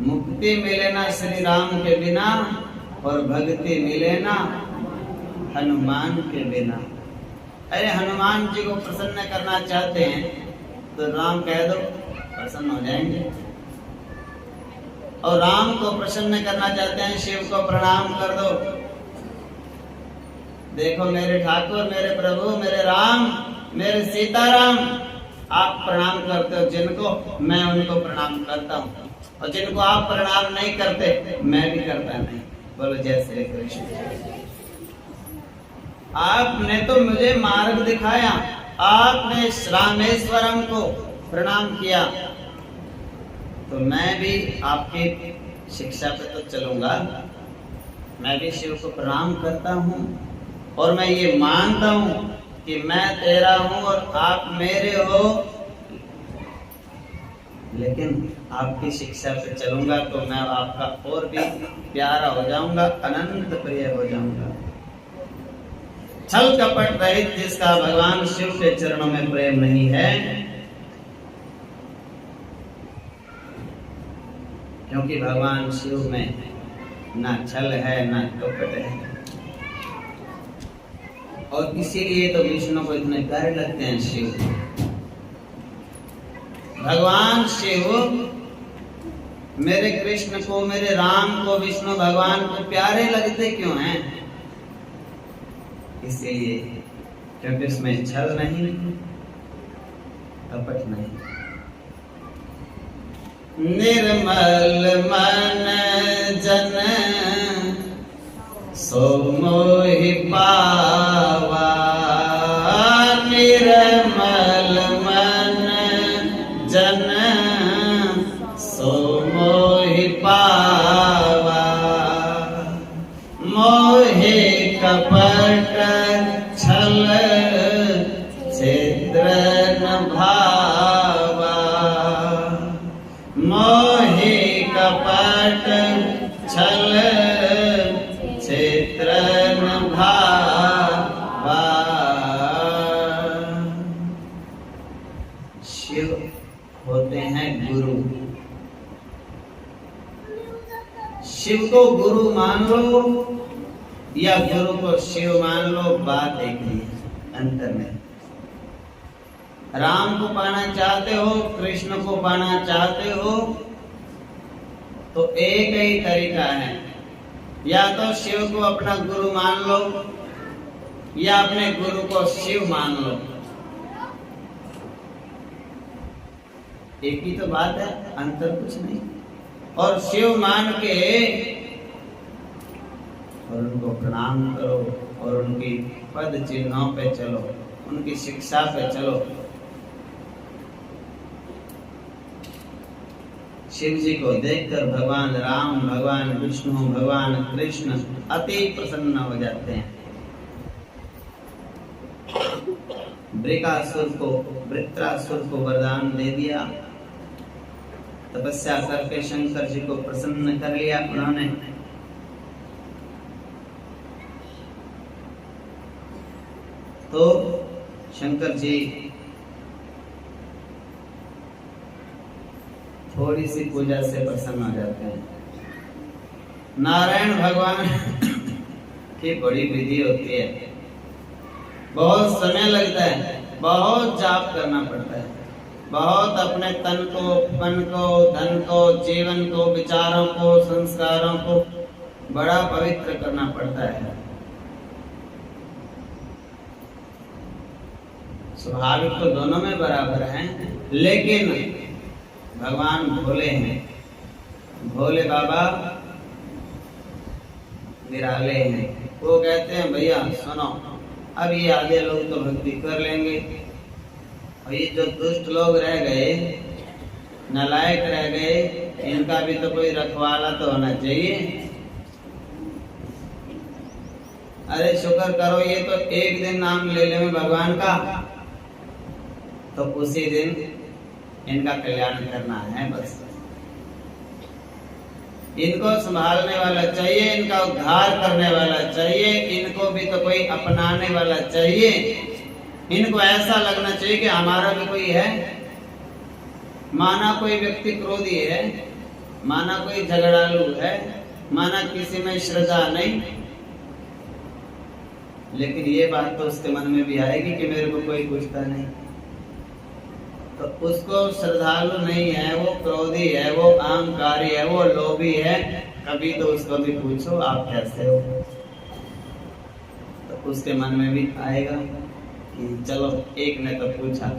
A: मुक्ति मिले ना श्री राम के बिना और भक्ति मिले ना हनुमान के बिना। अरे हनुमान जी को प्रसन्न करना चाहते हैं तो राम कह दो, प्रसन्न हो जाएंगे। और राम को प्रसन्न करना चाहते हैं, शिव को प्रणाम कर दो। देखो मेरे ठाकुर, मेरे प्रभु, मेरे राम, मेरे सीताराम, आप प्रणाम करते हो जिनको, मैं उनको प्रणाम करता हूँ। और जिनको आप प्रणाम नहीं करते मैं भी करता नहीं। बोलो जय श्री कृष्ण। आपने तो मुझे मार्ग दिखाया, आपने रामेश्वरम को प्रणाम किया, तो मैं भी आपकी शिक्षा पे तो चलूंगा। मैं भी शिव को प्रणाम करता हूँ और मैं ये मानता हूँ कि मैं तेरा हूँ और आप मेरे हो, लेकिन आपकी शिक्षा पे चलूंगा तो मैं आपका और भी प्यारा हो जाऊंगा, अनंत प्रिय हो जाऊंगा। छल कपट रहित जिसका भगवान शिव के चरणों में प्रेम नहीं है, क्योंकि भगवान शिव में ना छल है ना कपट है। और इसीलिए तो विष्णु को इतने प्यारे लगते हैं शिव। भगवान शिव मेरे कृष्ण को, मेरे राम को, विष्णु भगवान को प्यारे लगते क्यों हैं? इसलिए क्योंकि इसमें छल नहीं, कपट नहीं। निर्मल मन जन सो मोहि पावा, निर्मल मन जन सो मोहि पावा, मोहे कपट छल छिद्र न भावा, मोहे कपट छल छिद्र न भावा। शिव होते हैं गुरु। शिव को गुरु मान लो या गुरु को शिव मान लो, बात एक ही है अंतर में। राम को पाना चाहते हो, कृष्ण को पाना चाहते हो, तो एक ही तरीका है, या तो शिव को अपना गुरु मान लो या अपने गुरु को शिव मान लो। एक ही तो बात है, अंतर कुछ नहीं। और शिव मान के और उनको प्रणाम करो और उनकी पद चिन्हों पे चलो, उनकी शिक्षा पे चलो। शिव जी को देखकर भगवान राम, भगवान विष्णु, भगवान कृष्ण अति प्रसन्न हो जाते हैं। वृत्रासुर को वरदान दे दिया, तपस्या करके शंकर जी को प्रसन्न कर लिया उन्होंने। तो शंकर जी थोड़ी सी पूजा से प्रसन्न हो जाते हैं। नारायण भगवान की बड़ी विधि होती है, बहुत समय लगता है, बहुत जाप करना पड़ता है, बहुत अपने तन को, मन को, धन को, जीवन को, विचारों को, संस्कारों को बड़ा पवित्र करना पड़ता है। स्वाभाविक तो दोनों में बराबर हैं, लेकिन भगवान भोले हैं, भोले बाबा निराले हैं। वो कहते हैं भैया सुनो, अब ये आगे लोग तो भक्ति कर लेंगे और ये जो दुष्ट लोग रह गए, नालायक रह गए, इनका भी तो कोई रखवाला तो होना चाहिए। अरे शुक्र करो, ये तो एक दिन नाम ले ले में भगवान का, तो उसी दिन इनका कल्याण करना है बस। इनको संभालने वाला चाहिए, इनका उद्धार करने वाला चाहिए, इनको भी तो कोई अपनाने वाला चाहिए। इनको ऐसा लगना चाहिए कि हमारा भी कोई है। माना कोई व्यक्ति क्रोधी है, माना कोई झगड़ालू है, माना किसी में श्रद्धा नहीं, लेकिन ये बात तो उसके मन में भी आएगी कि मेरे को कोई पूछता नहीं। तो उसको श्रद्धालु नहीं है, वो क्रोधी है, वो अहंकारी है, वो लोभी है, कभी तो उसको भी पूछो आप कैसे हो, तो उसके मन में भी आएगा कि चलो एक ने तो पूछा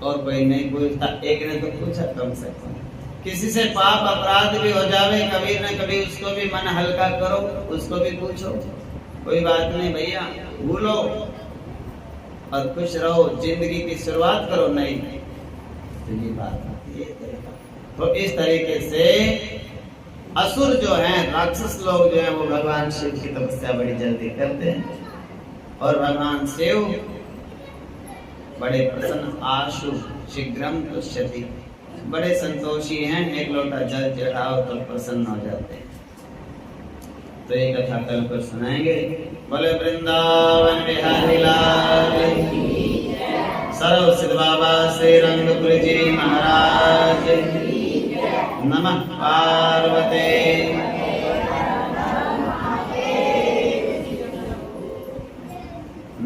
A: और कोई नहीं पूछता, एक ने तो पूछा कम से कम। किसी से पाप अपराध भी हो जावे कभी न कभी उसको भी मन हल्का करो, उसको भी पूछो, कोई बात नहीं भैया, भूलो और खुश रहो, जिंदगी की शुरुआत करो नई। तो ये बात आती है। तो इस तरीके से असुर जो हैं, राक्षस लोग जो हैं, वो भगवान शिव की तपस्या बड़ी जल्दी करते हैं और भगवान शिव बड़े प्रसन्न, आशु शीघ्रम तुष्यति, बड़े संतोषी हैं। एक लोटा जल चढ़ाओ तो प्रसन्न हो जाते हैं। तो ये कथा कल को सुनाएंगे। बोले वृंदावन बिहारी लाल, सर्व सिद्ध बाबा श्री रंगपुरी जी महाराज। नमः पार्वते।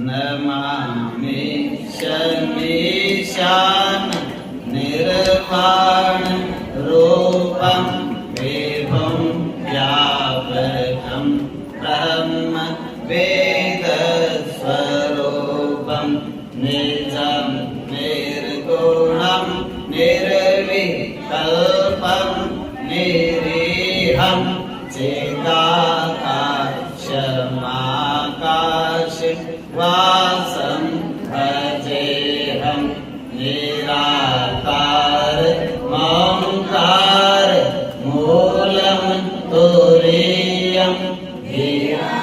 A: नमामि शमीशान निर्वाण रूपं विभुं व्यापकं ब्रह्म वेद स्वरूपं निजं निर्गुणं निर्विकल्पं निरीहं चिदाकाशमाकाशवासं भजेऽहं निराकार मौंकार मूलं तुरीयं धीरा